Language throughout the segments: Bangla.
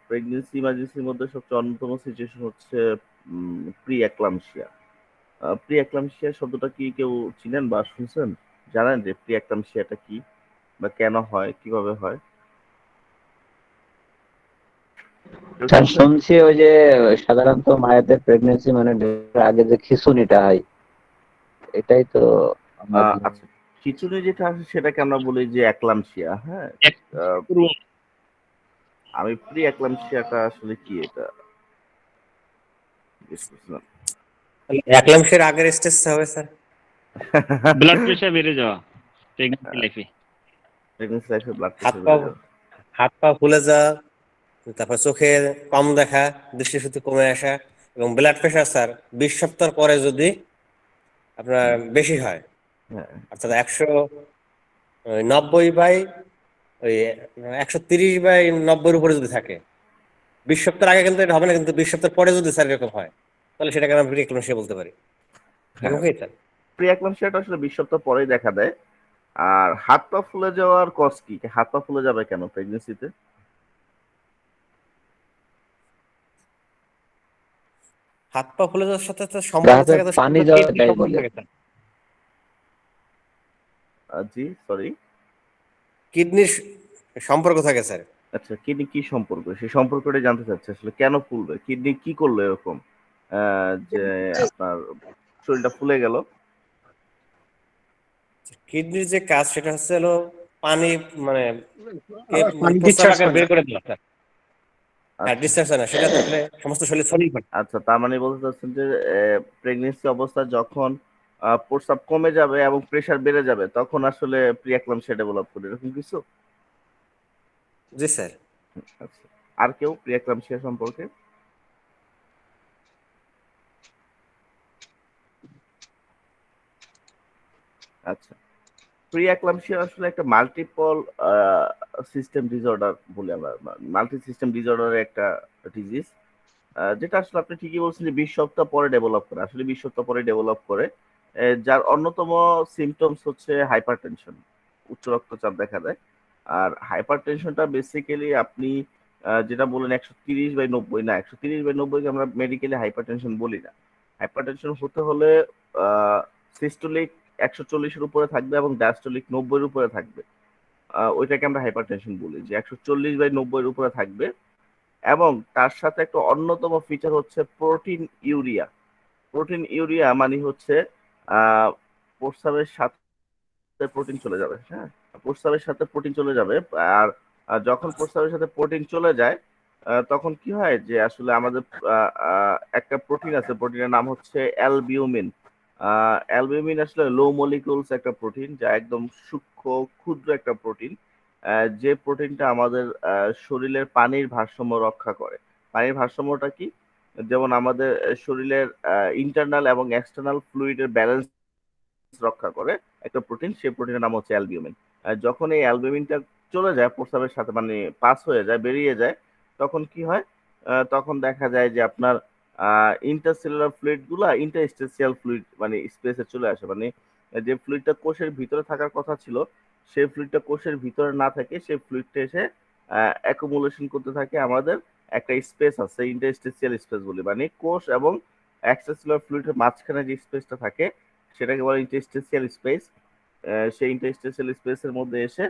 প্রেগন্যান্সি ইমার্জেন্সির মধ্যে সবচেয়ে অন্যতম সিচুয়েশন হচ্ছে প্রি অ্যাক্লামশিয়া। প্রি অ্যাক্লামশিয়া শব্দটা কি কেউ চিনেন বা শুনছেন? জানেন যে প্রি অ্যাক্লামশিয়াটা কি বা কেন হয়, কিভাবে হয়? কেউ স্যার শুনছেন? শুনছি ওই যে সাধারণত মায়েদের প্রেগনেন্সি মানে ডেলিভারির আগে যে খিঁচুনিটা হয়, এটাই তো আমরা আচ্ছা, খিচুড়ি যেটা আছে সেটাকে আমরা বলি যে অ্যাক্লামশিয়া। হ্যাঁ, আহ, আমি প্রি অ্যাক্লামশিয়াটা আসলে কি এটা জিজ্ঞেস করছিলাম। অ্যাক্লামশিয়ার আগের স্টেজটা হবে স্যার ব্লাড প্রেশার বেড়ে যাওয়া প্রেগন্যান্সি লাইফে। প্রেগন্যান্সি লাইফে ব্লাড হাত প্রেশার পা বেড়ে যাওয়া। হাত পা ফুলে যাওয়া, তারপর চোখে কম দেখা, দৃষ্টিশক্তি কমে আসা এবং ব্লাড প্রেশার স্যার 20 সপ্তাহ পরে যদি আপনার বেশি হয়, হ্যাঁ, অর্থাৎ 190 বাই ওই 130/90 উপরে যদি থাকে, 20 সপ্তাহ আগে কিন্তু এটা হবে না, কিন্তু 20 সপ্তাহ পরে যদি স্যার এরকম হয়, তাহলে সেটাকে আমরা প্রি এক্লাম্পসিয়া বলতে পারি। এরকম হ্যাঁ, কি স্যার? প্রি অ্যাক্লামশিয়াটা আসলে 20 সপ্তাহ পরেই দেখা দেয়। আর হাত পা ফুলে যাওয়ার কজ কি? হাত পা ফুলে যাবে কেন প্রেগন্যান্সিতে? হাত পা ফুলে যাওয়ার সাথে তো সম্পর্ক থাকে, তো পানি কিডনি যাওয়াটাই সম্পর্ক বলে। থাকে স্যার, জি, সরি। কিডনির সম্পর্ক থাকে স্যার। আচ্ছা, কিডনি কি সম্পর্ক? সেই সম্পর্কটাই জানতে চাচ্ছি আসলে কেন ফুলবে? কিডনি কি করলো এরকম যে আপনার শরীরটা ফুলে গেল? কিডনির যে কাজ সেটা হচ্ছে হলো পানি মানে পানি প্রস্রাব ডিসচার্জ আকারে করে বের না। করে দেওয়া স্যার। হ্যাঁ, আচ্ছা, ডিসচার্জ হয় না, সেটা তাহলে সমস্ত শরীরে ছড়িয়ে পড়ে। আচ্ছা, তার মানে বলতে চাচ্ছেন যে প্রেগনেন্সি অবস্থায় যখন প্রস্রাব কমে যাবে এবং প্রেশার বেড়ে যাবে তখন আসলে প্রি এক্লাম্পসিয়া ডেভেলপ করে, এরকম কিছু? জি স্যার। আচ্ছা, আর কেউ প্রি এক্লাম্পসিয়া সম্পর্কে? আচ্ছা, প্রি এক্লাম্পসিয়া আসলে একটা মাল্টিপল সিস্টেম ডিসঅর্ডার বলি আমরা, মাল্টি সিস্টেম ডিসঅর্ডারের একটা ডিজিজ, যেটা আসলে আপনি ঠিকই বলছেন যে 20 সপ্তাহ পরে ডেভেলপ করে, আসলে 20 সপ্তাহ পরে ডেভেলপ করে। যার অন্যতম সিমটমস হচ্ছে হাইপারটেনশন, উচ্চ রক্তচাপ দেখা দেয়। আর হাইপারটেনশনটা বেসিক্যালি আপনি যেটা বললেন 130/90, না 130/90 আমরা মেডিকেলি হাইপারটেনশন বলি না। হাইপারটেনশন হতে হলে সিস্টোলিক 140-এর উপরে থাকবে এবং ডায়াস্টোলিক 90-এর উপরে থাকবে। ওইটাকে আমরা হাইপারটেনশন বলি, যে 140/90-এর উপরে থাকবে। এবং তার সাথে একটা অন্যতম ফিচার হচ্ছে প্রোটিন ইউরিয়া। প্রোটিন ইউরিয়া মানে হচ্ছে আহ প্রস্রাবের সাথে প্রোটিন চলে যাবে। হ্যাঁ, প্রস্রাবের সাথে প্রোটিন চলে যাবে। আর যখন প্রস্রাবের সাথে প্রোটিন চলে যায় তখন কি হয় যে আসলে আমাদের একটা প্রোটিন আছে, প্রোটিনের নাম হচ্ছে অ্যালবিউমিন। অ্যালবিউমিন আসলে লো মলিকিউলস একটা প্রোটিন, যা একদম সূক্ষ্ম ক্ষুদ্র একটা প্রোটিন, যে প্রোটিনটা আমাদের শরীরের পানির ভারসাম্য রক্ষা করে। পানির ভারসাম্যটা কি? যেমন আমাদের শরীরের ইন্টারনাল এবং এক্সটার্নাল ফ্লুইডের ব্যালেন্স রক্ষা করে একটা প্রোটিন, সেই প্রোটিনের নাম হচ্ছে অ্যালবিউমিন। যখন এই অ্যালবিউমিনটা চলে যায় প্রস্রাবের সাথে, মানে পাস হয়ে যায়, বেরিয়ে যায়, তখন কি হয়? তখন দেখা যায় যে আপনার ইন্টারসেলুলার ফ্লুইড গুলা ইন্টারস্টেসিয়াল ফ্লুইড মানে স্পেসে চলে আসে, মানে যে ফ্লুইডটা কোষের ভিতরে থাকার কথা ছিল সেই ফ্লুইডটা কোষের ভিতরে না থাকে, সেই ফ্লুইডটা এসে অ্যাকুমুলেশন করতে থাকে আমাদের একটা স্পেস আছে, ইন্টারস্টেসিয়াল স্পেস বলি, মানে কোষ এবং এক্সট্রাসেলুলার ফ্লুইডের মাঝখানে যে স্পেসটা থাকে সেটাকে বলে ইন্টারস্টেসিয়াল স্পেস। সেই ইন্টারস্টেসিয়াল স্পেসের মধ্যে এসে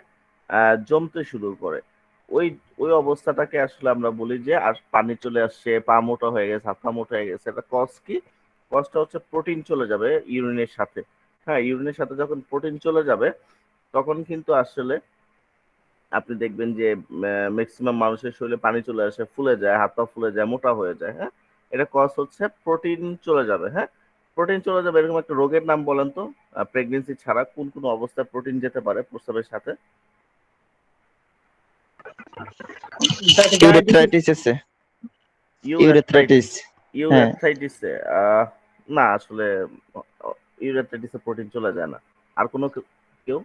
জমতে শুরু করে। ওই ওই অবস্থাটাকে আসলে আমরা বলি যে আর পানি চলে আসছে, পা মোটা হয়ে গেছে, হাত পা মোটা হয়ে গেছে। এটা কজ কি? কজটা হচ্ছে প্রোটিন চলে যাবে ইউরিনের সাথে। হ্যাঁ, ইউরিনের সাথে যখন প্রোটিন চলে যাবে তখন কিন্তু আসলে আপনি দেখবেন যে ম্যাক্সিমাম মানুষের শরীরে পানি চলে আসে, ফুলে যায়, হাত পা ফুলে যায়, মোটা হয়ে যায়। হ্যাঁ, এটা কজ হচ্ছে প্রোটিন চলে যাবে। হ্যাঁ, প্রোটিন চলে যাবে এরকম একটা রোগের নাম বলেন তো, প্রেগনেন্সি ছাড়া কোন কোন অবস্থায় প্রোটিন যেতে পারে প্রস্রাবের সাথে? ইউরেথ্রাইটিস আছে, ইউরেথ্রাইটিস। হ্যাঁ, ইউরেথ্রাইটিসে না, আসলে ইউরেথ্রাইটিসে প্রোটিন চলে যায় না। আর কোনো কেউ?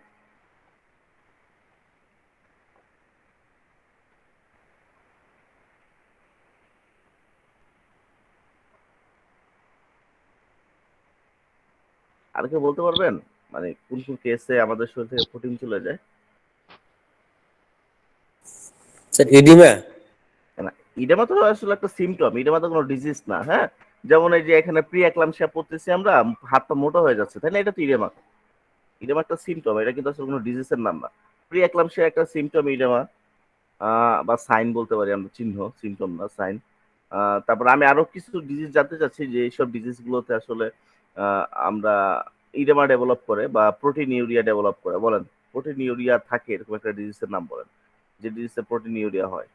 আর কেউ বলতে পারবেন মানে কোন কোন কেসে আমাদের শরীর থেকে প্রোটিন চলে যায়? Sir oedema? না, ইডেমা তো আসলে একটা সিমটম, ইডেমা তো কোনো ডিজিজ না। হ্যাঁ, যেমন এই যে এখানে প্রি একলামশিয়া পড়তেছি আমরা, হাতটা মোটা হয়ে যাচ্ছে, তাই না? এটা তো ইডেমা। ইডেমা একটা সিমটম, এটা কিন্তু আসলে কোনো ডিজিজের নাম না। প্রি একলামশিয়া একটা সিমটম ইডেমা, বা সাইন বলতে পারি আমরা, চিহ্ন, সিমটম না, সাইন। তারপর আমি আরো কিছু ডিজিজ জানতে চাচ্ছি যে এইসব ডিজিজ গুলোতে আসলে আমরা ইডেমা ডেভেলপ করে বা প্রোটিন ইউরিয়া ডেভেলপ করে। বলেন, প্রোটিন ইউরিয়া থাকে এরকম একটা ডিজিজের নাম বলেন, যে ডিজিজে প্রোটিন ইউরিয়া হয়।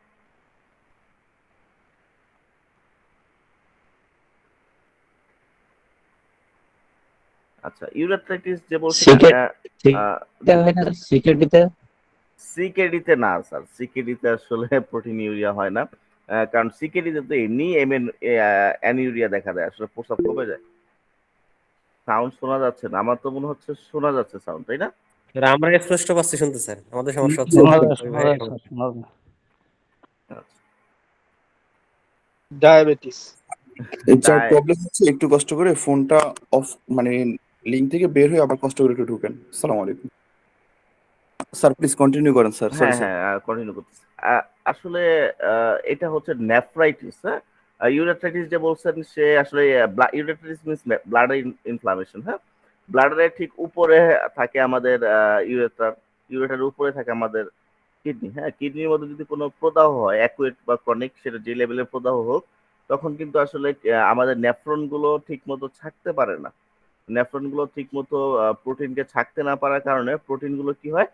আচ্ছা, ইউরেথ্রাইটিস যে বলছেন, সিকেডিতে না স্যার, সিকেডিতে আসলে প্রোটিন ইউরিয়া হয় না। কারণ সিকেডিতে তো এমনি অ্যানিউরিয়া দেখা দেয়, আসলে প্রস্রাব কমে যায়। সাউন্ড শোনা যাচ্ছে না? আমার তো মনে হচ্ছে শোনা যাচ্ছে সাউন্ড, তাই না? আমরা স্পষ্ট পাচ্ছি শুনতে স্যার, আমাদের সমস্যা হচ্ছে ডায়াবেটিস। স্যার প্রবলেম হচ্ছে, একটু কষ্ট করে ফোনটা অফ, মানে লিংক থেকে বের হয়ে আবার কষ্ট করে একটু ঢুকেন। আসসালামু আলাইকুম স্যার, প্লিজ কন্টিনিউ করেন স্যার। হ্যাঁ হ্যাঁ, কন্টিনিউ করতেছি। আসলে এটা হচ্ছে নেফ্রাইটিস। হ্যাঁ, ইউরেথ্রাইটিস যে বলছেন সে আসলে ইউরেথ্রাইটিস মিন্স ব্লাডার ইনফ্লামেশন। হ্যাঁ, ব্লাডারের ঠিক উপরে থাকে আমাদের ইউরেথ্রার, ইউরেথ্রার উপরে থাকে আমাদের কিডনি। হ্যাঁ, কিডনির মধ্যে যদি কোনো প্রদাহ হয়, অ্যাকুয়েট বা ক্রনিক, সেটা যে লেভেলের প্রদাহ হোক, তখন কিন্তু আসলে আমাদের নেফ্রন গুলো ঠিক মতো ছাকতে পারে না। নেফ্রন গুলো ঠিক মতো প্রোটিনকে ছাকতে না পারার কারণে প্রোটিন গুলো কি হয়,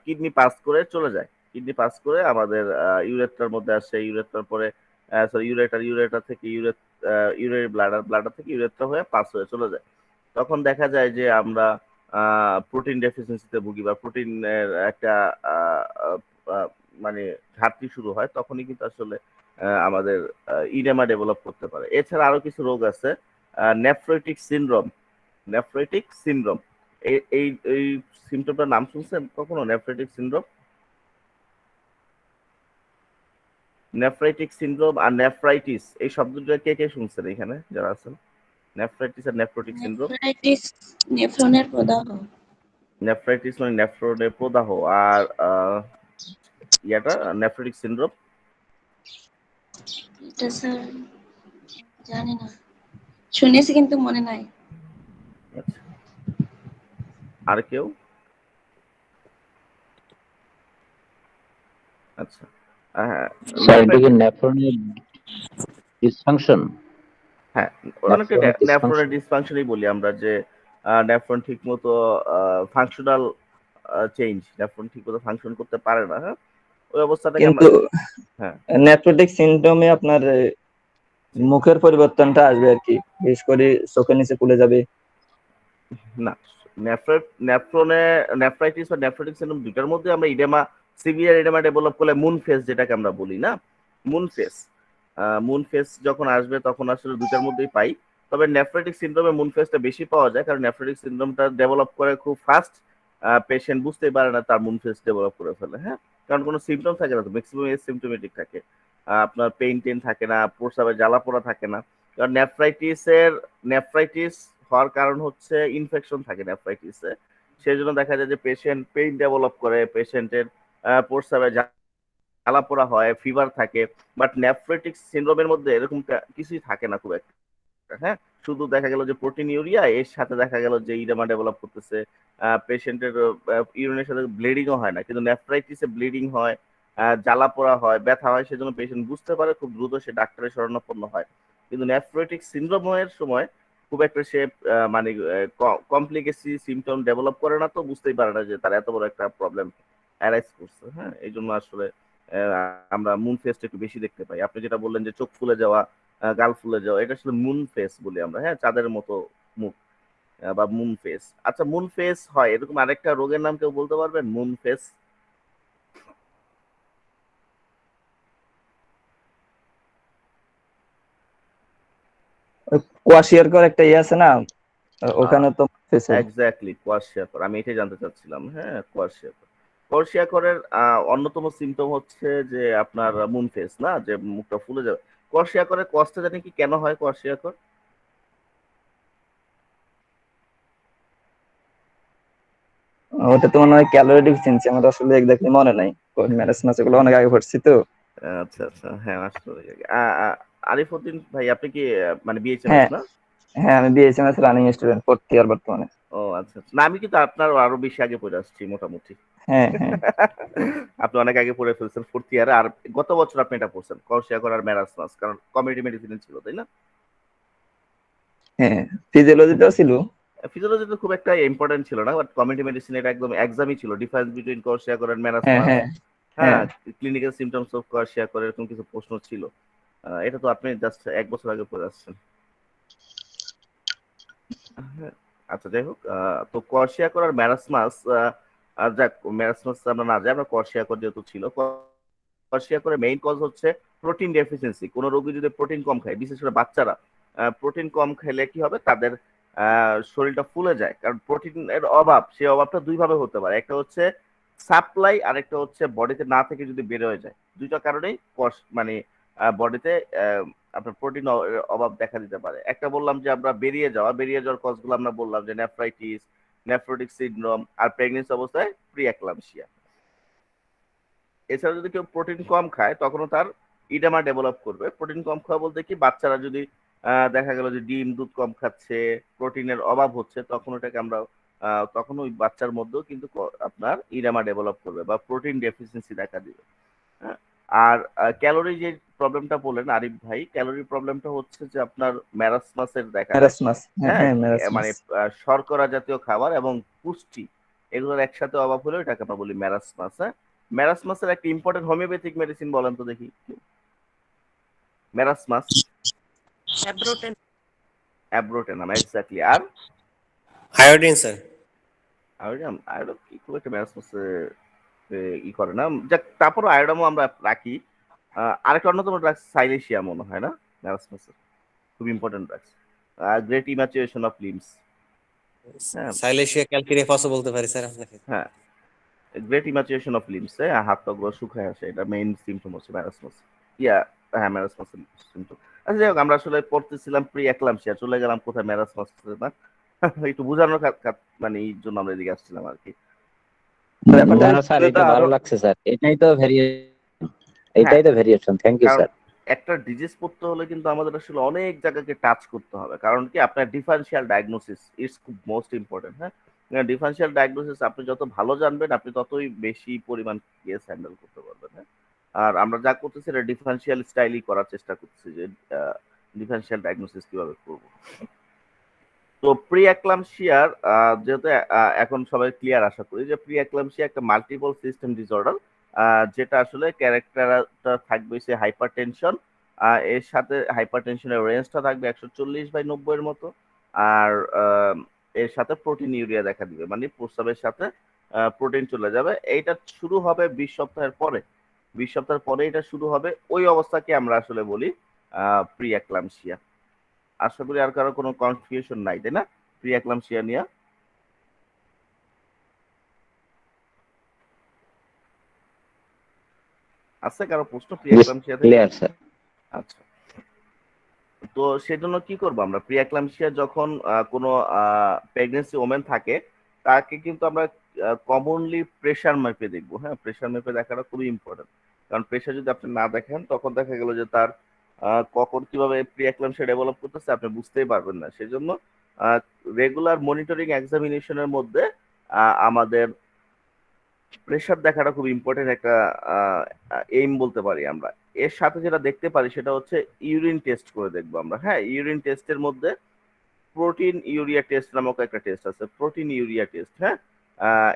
কিডনি পাস করে চলে যায়। কিডনি পাস করে আমাদের ইউরেথ্রার মধ্যে আসে, ইউরেথ্রার পরে সরি ইউরেটার থেকে ইউরের ব্লাডার, ব্লাডার থেকে ইউরেথ্রা হয়ে পাস হয়ে চলে যায়। তখন দেখা যায় যে আমরা প্রোটিন ডেফিসিয়েন্সিতে ভুগি বা প্রোটিনের একটা মানে ঘাটতি শুরু হয়। তখনই কিন্তু আসলে আমাদের ইডেমা ডেভেলপ করতে পারে। এছাড়া আরো কিছু রোগ আছে, নেফ্রোটিক সিনড্রোম। নেফ্রোটিক সিনড্রোম, এই এই এই সিমটমটার নাম শুনছেন কখনো? নেফ্রোটিক সিনড্রোম, নেফ্রাইটিক সিনড্রোম আর নেফ্রাইটিস, এই শব্দটা কে কে শুনছেন এখানে যারা আছেন? নেফ্রাইটিস আর নেফ্রোটিক সিনড্রোম। নেফ্রাইটিস নেফ্রনের প্রদাহ। নেফ্রাইটিস মানে নেফ্রনের প্রদাহ, আর ইয়াটা নেফ্রোটিক সিনড্রোম। এটা স্যার জানি না, শুনেছি কিন্তু মনে নাই। আচ্ছা, আর কেউ? আচ্ছা, হ্যাঁ, নেফ্রনের ডিসফাংশন। হ্যাঁ, অনেকটা নেফ্রনের ডিসফাংশনই বলি আমরা, যে নেফ্রন ঠিকমতো ফাংশনাল চেঞ্জ, নেফ্রন ঠিকমতো ফাংশন করতে পারে না। হ্যাঁ, ওই অবস্থাটাকে কিন্তু হ্যাঁ, নেফ্রোটিক সিনড্রোমে আপনার মুখের পরিবর্তনটা আসবে আর কি, বিশেষ করে চোখের নিচে ফুলে যাবে। না, নেফ্রাইটিস বা নেফ্রোটিক সিনড্রোম দুটার মধ্যে আমরা ইডেমা, সিভিয়ার ইডেমা ডেভেলপ করলে মুন ফেস যেটাকে আমরা বলি না, মুন ফেস যখন আসবে তখন আসলে দুটার মধ্যেই পাই। তবে নেফ্রোটিক সিনড্রোমে মুন ফেসটা বেশি পাওয়া যায়, কারণ নেফ্রোটিক সিনড্রোমটা ডেভেলপ করে খুব ফাস্ট, পেশেন্ট বুঝতেই পারে না তার মুন ফেস ডেভেলপ করে ফেলে। হ্যাঁ, কারণ কোনো সিমটম থাকে না, তো ম্যাক্সিমাম সিমটোমেটিক থাকে, আপনার পেইন টেন থাকে না, প্রস্রাবে জ্বালা পোড়া থাকে না। কারণ নেফ্রাইটিস হওয়ার কারণ হচ্ছে ইনফেকশন থাকে নেফ্রাইটিসে, সেই জন্য দেখা যায় যে পেশেন্ট পেইন ডেভেলপ করে, পেশেন্টের প্রস্রাবে জ্বালা পোড়া হয়, ফিভার থাকে। বাট নেফ্রোটিক সিনড্রোমের মধ্যে এরকম কিছুই থাকে না খুব একটা। হ্যাঁ, শুধু দেখা গেল যে প্রোটিন ইউরিয়া, এর সাথে দেখা গেল যে ইডেমা ডেভেলপ করতেছে, পেশেন্টের ইউরিনের সাথে ব্লিডিংও হয় না। কিন্তু নেফ্রাইটিসে ব্লিডিং হয়, জ্বালা পোড়া হয়, ব্যথা হয়, সেজন্য পেশেন্ট বুঝতে পারে, খুব দ্রুত সে ডাক্তারের শরণাপন্ন হয়। কিন্তু নেফ্রোটিক সিনড্রোমের সময় খুব একটা সে মানে কমপ্লিকেসি সিমটম ডেভেলপ করে না, তো বুঝতেই পারে না যে তার এত বড় একটা প্রবলেম অ্যারাইজ করছে। হ্যাঁ, এই জন্য আসলে আমরা মুন ফেসটা একটু বেশি দেখতে পাই। আপনি যেটা বললেন যে চোখ ফুলে যাওয়া, গাল ফুলে যাওয়া, এটা আসলে মুন ফেস বলি আমরা। হ্যাঁ, চাঁদের মতো মুখ বা মুন ফেস। আচ্ছা, মুন ফেস হয় এরকম আরেকটা রোগের নাম কেউ বলতে পারবেন? মুন ফেস কোয়াশিয়ারকর একটা ইয়ে আছে না, ওখানে তো এক্স্যাক্টলি কোয়াশিয়াকর, আমি এটাই জানতে চাচ্ছিলাম। হ্যাঁ, কোয়াশিয়াকরের অন্যতম সিমটম হচ্ছে যে আপনার মুন ফেস, না যে মুখটা ফুলে যাবে। কোয়াশিয়াকরের কষ্টে জানি কি কেন হয় কোয়াশিয়াকর? ওটা তো মনে হয় ক্যালোরি ডেফিসিয়েন্সি, আমার আসলে এক্স্যাক্টলি মনে নাই, ম্যারেজ ম্যাচ এগুলো অনেক আগে পড়ছি তো। আচ্ছা আচ্ছা, হ্যাঁ আসলে আরিফউদ্দিন ভাই আপনি কি মানে বিএইচএমএস হ্যাঁ না? হ্যাঁ, আমি বিএসএমএস রানিং স্টুডেন্ট, 4th ইয়ার বর্তমানে। ও আচ্ছা আচ্ছা, না আমি কিন্তু আপনার আরো বেশি আগে পড়ে আসছি মোটামুটি। হ্যাঁ হ্যাঁ আপনি অনেক আগে পড়ে ফেলছেন 4th ইয়ারে, আর গত বছর আপনি এটা পড়ছেন কৌশিয়াকর আর মেরাসমাস, কারণ কমিউনিটি মেডিসিন ছিল তাই না? হ্যাঁ, ফিজিওলজিটাও ছিল। ফিজিওলজি তো খুব একটা ইম্পর্টেন্ট ছিল না, বাট কমিউনিটি মেডিসিন এটা একদম এক্সামই ছিল, ডিফারেন্স বিটুইন কৌশিয়াকর আর হ্যাঁ মেরাসমাস। হ্যাঁ হ্যাঁ, হ্যাঁ ক্লিনিক্যাল সিমটমস অফ কৌশিয়াকর এরকম কিছু প্রশ্ন ছিল। এটা তো আপনি জাস্ট 1 বছর আগে পড়ে আসছেন। হ্যাঁ, আচ্ছা যাই হোক, তো কোয়ার্সিয়াকর আর ম্যারাসমাস, যাক ম্যারাসমাস আমরা না যাই, আমরা কোয়ার্সিয়াকর যেহেতু ছিল, কোয়ার্সিয়াকরের মেইন কজ হচ্ছে প্রোটিন ডেফিসিয়েন্সি। কোনো রোগী যদি প্রোটিন কম খায়, বিশেষ করে বাচ্চারা প্রোটিন কম খেলে কি হবে, তাদের শরীরটা ফুলে যায়, কারণ প্রোটিনের অভাব, সেই অভাবটা দুইভাবে হতে পারে, একটা হচ্ছে সাপ্লাই আর একটা হচ্ছে বডিতে না থেকে যদি বের হয়ে যায়। দুইটা কারণেই মানে বডিতে আপনার প্রোটিন অভাব দেখা দিতে পারে। একটা বললাম যে আমরা বেরিয়ে যাওয়ার কজগুলো আমরা বললাম যে নেফ্রাইটিস, নেফ্রোটিক সিনড্রোম, আর প্রেগনেন্সি অবস্থায় প্রি একলামশিয়া। এছাড়া যদি কেউ প্রোটিন কম খায় তখনও তার ইডেমা ডেভেলপ করবে। প্রোটিন কম খাওয়া বলতে কি, বাচ্চারা যদি দেখা গেল যে ডিম দুধ কম খাচ্ছে, প্রোটিনের অভাব হচ্ছে, তখন ওটাকে আমরা তখন ওই বাচ্চার মধ্যেও কিন্তু আপনার ইডেমা ডেভেলপ করবে বা প্রোটিন ডেফিসিয়েন্সি দেখা দিবে। হ্যাঁ, আর ক্যালোরি যে প্রবলেমটা বললেন আরিফ ভাই, ক্যালোরি প্রবলেমটা হচ্ছে যে আপনার ম্যারাসমাসের দেখা দেয়। মেরাসমাস, হ্যাঁ হ্যাঁ, হ্যাঁ মেরাসমাস। মানে শর্করা জাতীয় খাবার এবং পুষ্টি এগুলোর একসাথে অভাব হলে এটাকে আমরা বলি ম্যারাসমাস। হ্যাঁ, ম্যারাসমাসের একটা ইম্পর্টেন্ট হোমিওপ্যাথিক মেডিসিন বলেন তো দেখি। Marasmus abrotanum, exactly. আর আয়োডিন স্যার। আয়োডিনাম, আয়োডিন কি খুব একটা ম্যারাসমাসে ই করে না, যাক তারপরও আয়োডামও আমরা রাখি। আরেকটা অন্যতম ড্রাগস সাইলেশিয়া মনে হয় না ম্যারাসমাসের, খুব important drugs. Great emaciation of limbs. হ্যাঁ সাইলেশিয়া ক্যালকিরিয়াফাসও বলতে পারি স্যার আপনাকে। হ্যাঁ, গ্রেট ইমাচুরেশন অফ লিম্বস, হাত পা গুলো শুকায় আসে, এটা মেইন সিমটম হচ্ছে ম্যারাসমাস। ইয়া, হ্যাঁ ম্যারাসমাসের সিমটম। আচ্ছা যাই হোক, আমরা আসলে পড়তেছিলাম প্রি একলামশিয়া, চলে গেলাম কোথায় ম্যারাসমাস না। একটু বোঝানোর মানে এই জন্য আমরা এদিকে আসছিলাম আর কি। ব্যাপারটা না স্যার, এটা ভালো লাগছে স্যার, এটাই তো ভেরিয়েশন। থ্যাংক ইউ কারণ স্যার। একটা ডিজিজ পড়তে হলে কিন্তু আমাদের আসলে অনেক জায়গাকে টাচ করতে হবে, কারণ কি আপনার ডিফারেন্সিয়াল ডায়াগনোসিস ইটস খুব মোস্ট ইম্পর্টেন্ট। হ্যাঁ, ডিফারেন্সিয়াল ডায়াগনোসিস আপনি যত ভালো জানবেন, আপনি ততই বেশি পরিমাণ কেস হ্যান্ডেল করতে পারবেন। হ্যাঁ, আর আমরা যা করতেছি এটা ডিফারেন্সিয়াল স্টাইলই করার চেষ্টা করতেছি, যে ডিফারেন্সিয়াল ডায়াগনোসিস কিভাবে করব। তো প্রি একলামশিয়ার যেহেতু এখন সবাই ক্লিয়ার আশা করি যে প্রি একলামশিয়া একটা মাল্টিপল সিস্টেম ডিসঅর্ডার, যেটা আসলে ক্যারেক্টারটা থাকবে সে হাইপার টেনশন, এর সাথে হাইপার টেনশনের রেঞ্জটা থাকবে 140/90 এর মতো, আর এর সাথে প্রোটিন ইউরিয়া দেখা দিবে, মানে প্রস্রাবের সাথে প্রোটিন চলে যাবে। এইটা শুরু হবে 20 সপ্তাহের পরে। 20 সপ্তাহের পরে এটা শুরু হবে, ওই অবস্থাকে আমরা আসলে বলি প্রি একলামশিয়া। আশা করি আর কারো কোনো কনফিউশন নাই, তাই না প্রি একলামশিয়া নিয়ে? আছে কারো প্রশ্ন প্রি একলামশিয়া থেকে? Clear sir. আচ্ছা, তো সেজন্য কি করবো আমরা, প্রি একলামশিয়া যখন কোনো প্রেগনেন্সি ওমেন থাকে, তাকে কিন্তু আমরা কমনলি প্রেশার মেপে দেখবো। হ্যাঁ, প্রেশার মেপে দেখাটা খুবই ইম্পর্টেন্ট, কারণ প্রেশার যদি আপনি না দেখেন তখন দেখা গেল যে তার কখন কিভাবে প্রি একলামশিয়া ডেভেলপ করতেছে আপনি বুঝতেই পারবেন না। সেজন্য রেগুলার মনিটরিং এক্সামিনেশনের মধ্যে আমাদের প্রেশার দেখাটা খুব ইম্পর্টেন্ট একটা এইম বলতে পারি আমরা। এর সাথে যেটা দেখতে পারি সেটা হচ্ছে ইউরিন টেস্ট করে দেখবো আমরা। হ্যাঁ, ইউরিন টেস্টের মধ্যে প্রোটিন ইউরিয়া টেস্ট নামক একটা টেস্ট আছে, প্রোটিন ইউরিয়া টেস্ট। হ্যাঁ,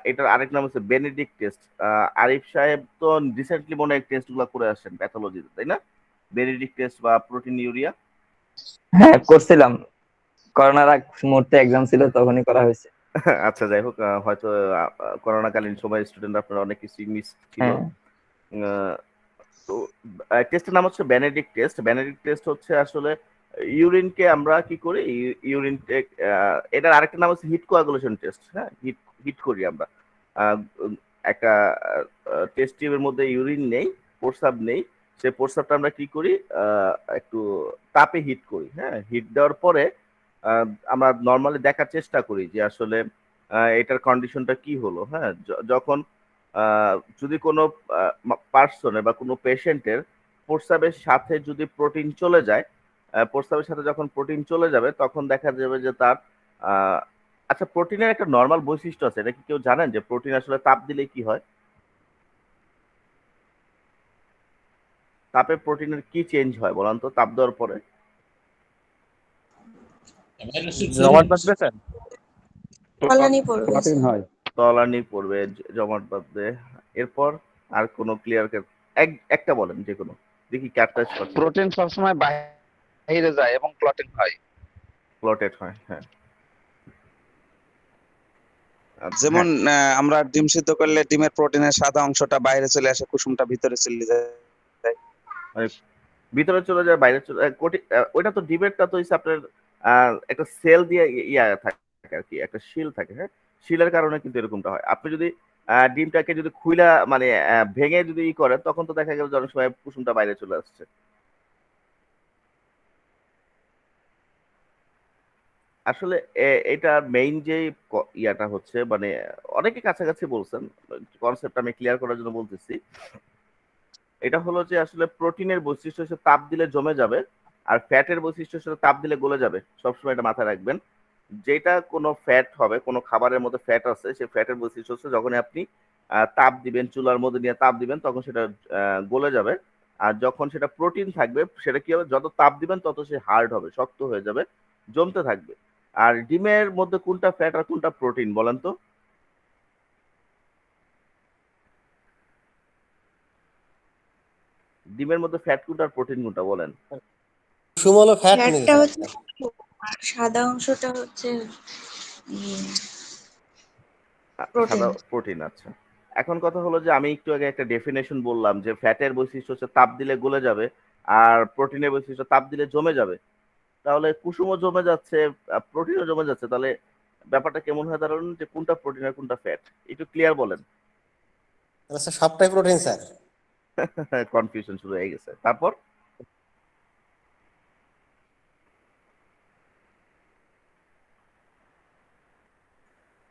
এটার আরেক নাম হচ্ছে বেনেডিক্ট টেস্ট। আরিফ সাহেব তো রিসেন্টলি মনে হয় টেস্ট গুলো করে আসছেন প্যাথোলজিতে, তাই না? বেনেডিক্ট টেস্ট বা প্রোটিন ইউরিয়া। হ্যাঁ করছিলাম, করোনার আগ মুহূর্তে এক্সাম ছিল তখনই করা হয়েছে। আচ্ছা যাই হোক, হয়তো করোনাকালীন সময় স্টুডেন্ট আপনারা অনেক কিছু মিস ছিল। তো টেস্টের নাম হচ্ছে বেনেডিক্ট টেস্ট। বেনেডিক্ট টেস্ট হচ্ছে আসলে ইউরিনকে আমরা কি করি, ইউরিন এটার আরেকটা নাম হচ্ছে হিট কোয়াগুলেশন টেস্ট। হ্যাঁ, হিট করি আমরা, একটা টেস্ট টিউবের মধ্যে ইউরিন নেই, প্রস্রাব নেই, সেই প্রস্রাবটা আমরা কি করি, একটু তাপে হিট করি। হ্যাঁ, হিট দেওয়ার পরে আমরা নর্মালি দেখার চেষ্টা করি যে আসলে এটার কন্ডিশনটা কি হলো। হ্যাঁ, যখন যদি কোনো পার্সনের বা কোনো পেশেন্টের প্রস্রাবের সাথে যদি প্রোটিন চলে যায়, প্রস্রাবের সাথে যখন প্রোটিন চলে যাবে তখন দেখা যাবে যে তার আচ্ছা, প্রোটিনের একটা নর্মাল বৈশিষ্ট্য আছে, এটা কি কেউ জানেন যে প্রোটিন আসলে তাপ দিলে কি হয়? তাপে প্রোটিনের কি চেঞ্জ হয় বলেন তো, তাপ দেওয়ার পরে? জমাট বাঁধবে স্যার, কল্যাণী পড়বে প্রোটিন হয়। তলানি পড়বে, জমাট বাঁধবে। এরপর আর কোনো ক্লিয়ার একটা বলেন যে কোনো, দেখি কারটা সঠিক। প্রোটিন সবসময় বাইরে যায় এবং ক্লটিং হয়। ক্লটেড হয়, হ্যাঁ। যেমন আমরা ডিম সিদ্ধ করলে ডিমের প্রোটিনের সাদা অংশটা বাইরে চলে আসে, কুসুমটা ভিতরে চলে যায়। ভিতরে চলে যায়, বাইরে চলে ওইটা তো ডিবেটটা তো হচ্ছে আপনার একটা সেল দিয়ে ইয়া থাকে আর কি, একটা শিল থাকে, হ্যাঁ, শিলের কারণে কিন্তু এরকমটা হয়। আপনি যদি ডিমটাকে যদি খুইলা মানে ভেঙে যদি ই করেন তখন তো দেখা গেল যে অনেক সময় কুসুমটা বাইরে চলে আসছে। আসলে এটার মেইন যে ইয়াটা হচ্ছে মানে অনেকে কাছাকাছি বলছেন, কনসেপ্ট আমি ক্লিয়ার করার জন্য বলতেছি। এটা হলো যে আসলে প্রোটিনের বৈশিষ্ট্য হচ্ছে তাপ দিলে জমে যাবে, আর ফ্যাটের বৈশিষ্ট্য হচ্ছে তাপ দিলে গলে যাবে। সবসময় এটা মাথায় রাখবেন। যেটা কোনো ফ্যাট হবে, কোনো খাবারের মধ্যে ফ্যাট আছে, সেই ফ্যাটের বৈশিষ্ট্য হচ্ছে যখন আপনি তাপ দিবেন, চুলার মধ্যে নিয়ে তাপ দিবেন তখন সেটা গলে যাবে। আর যখন সেটা প্রোটিন থাকবে সেটা কি হবে, যত তাপ দিবেন তত সে হার্ড হবে, শক্ত হয়ে যাবে, জমতে থাকবে। আর ডিমের মধ্যে কোনটা ফ্যাট আর কোনটা প্রোটিন বলেন তো? ডিমের মধ্যে ফ্যাট কোনটা আর প্রোটিন কোনটা বলেন? কুসুম হলো ফ্যাট ফ্যাটটা হচ্ছে আর সাদা অংশটা হচ্ছে প্রোটিন। প্রোটিন। আচ্ছা, এখন কথা হলো যে আমি একটু আগে একটা ডেফিনেশন বললাম যে ফ্যাটের বৈশিষ্ট্য হচ্ছে তাপ দিলে গলে যাবে, আর প্রোটিনের বৈশিষ্ট্য তাপ দিলে জমে যাবে। তাহলে কুসুমও জমে যাচ্ছে, প্রোটিনও জমে যাচ্ছে, তাহলে ব্যাপারটা কেমন হয় দাঁড়ানো যে কোনটা প্রোটিন আর কোনটা ফ্যাট, একটু ক্লিয়ার বলেন। আচ্ছা, সবটাই প্রোটিন স্যার। কনফিউশন শুরু হয়ে গেছে। তারপর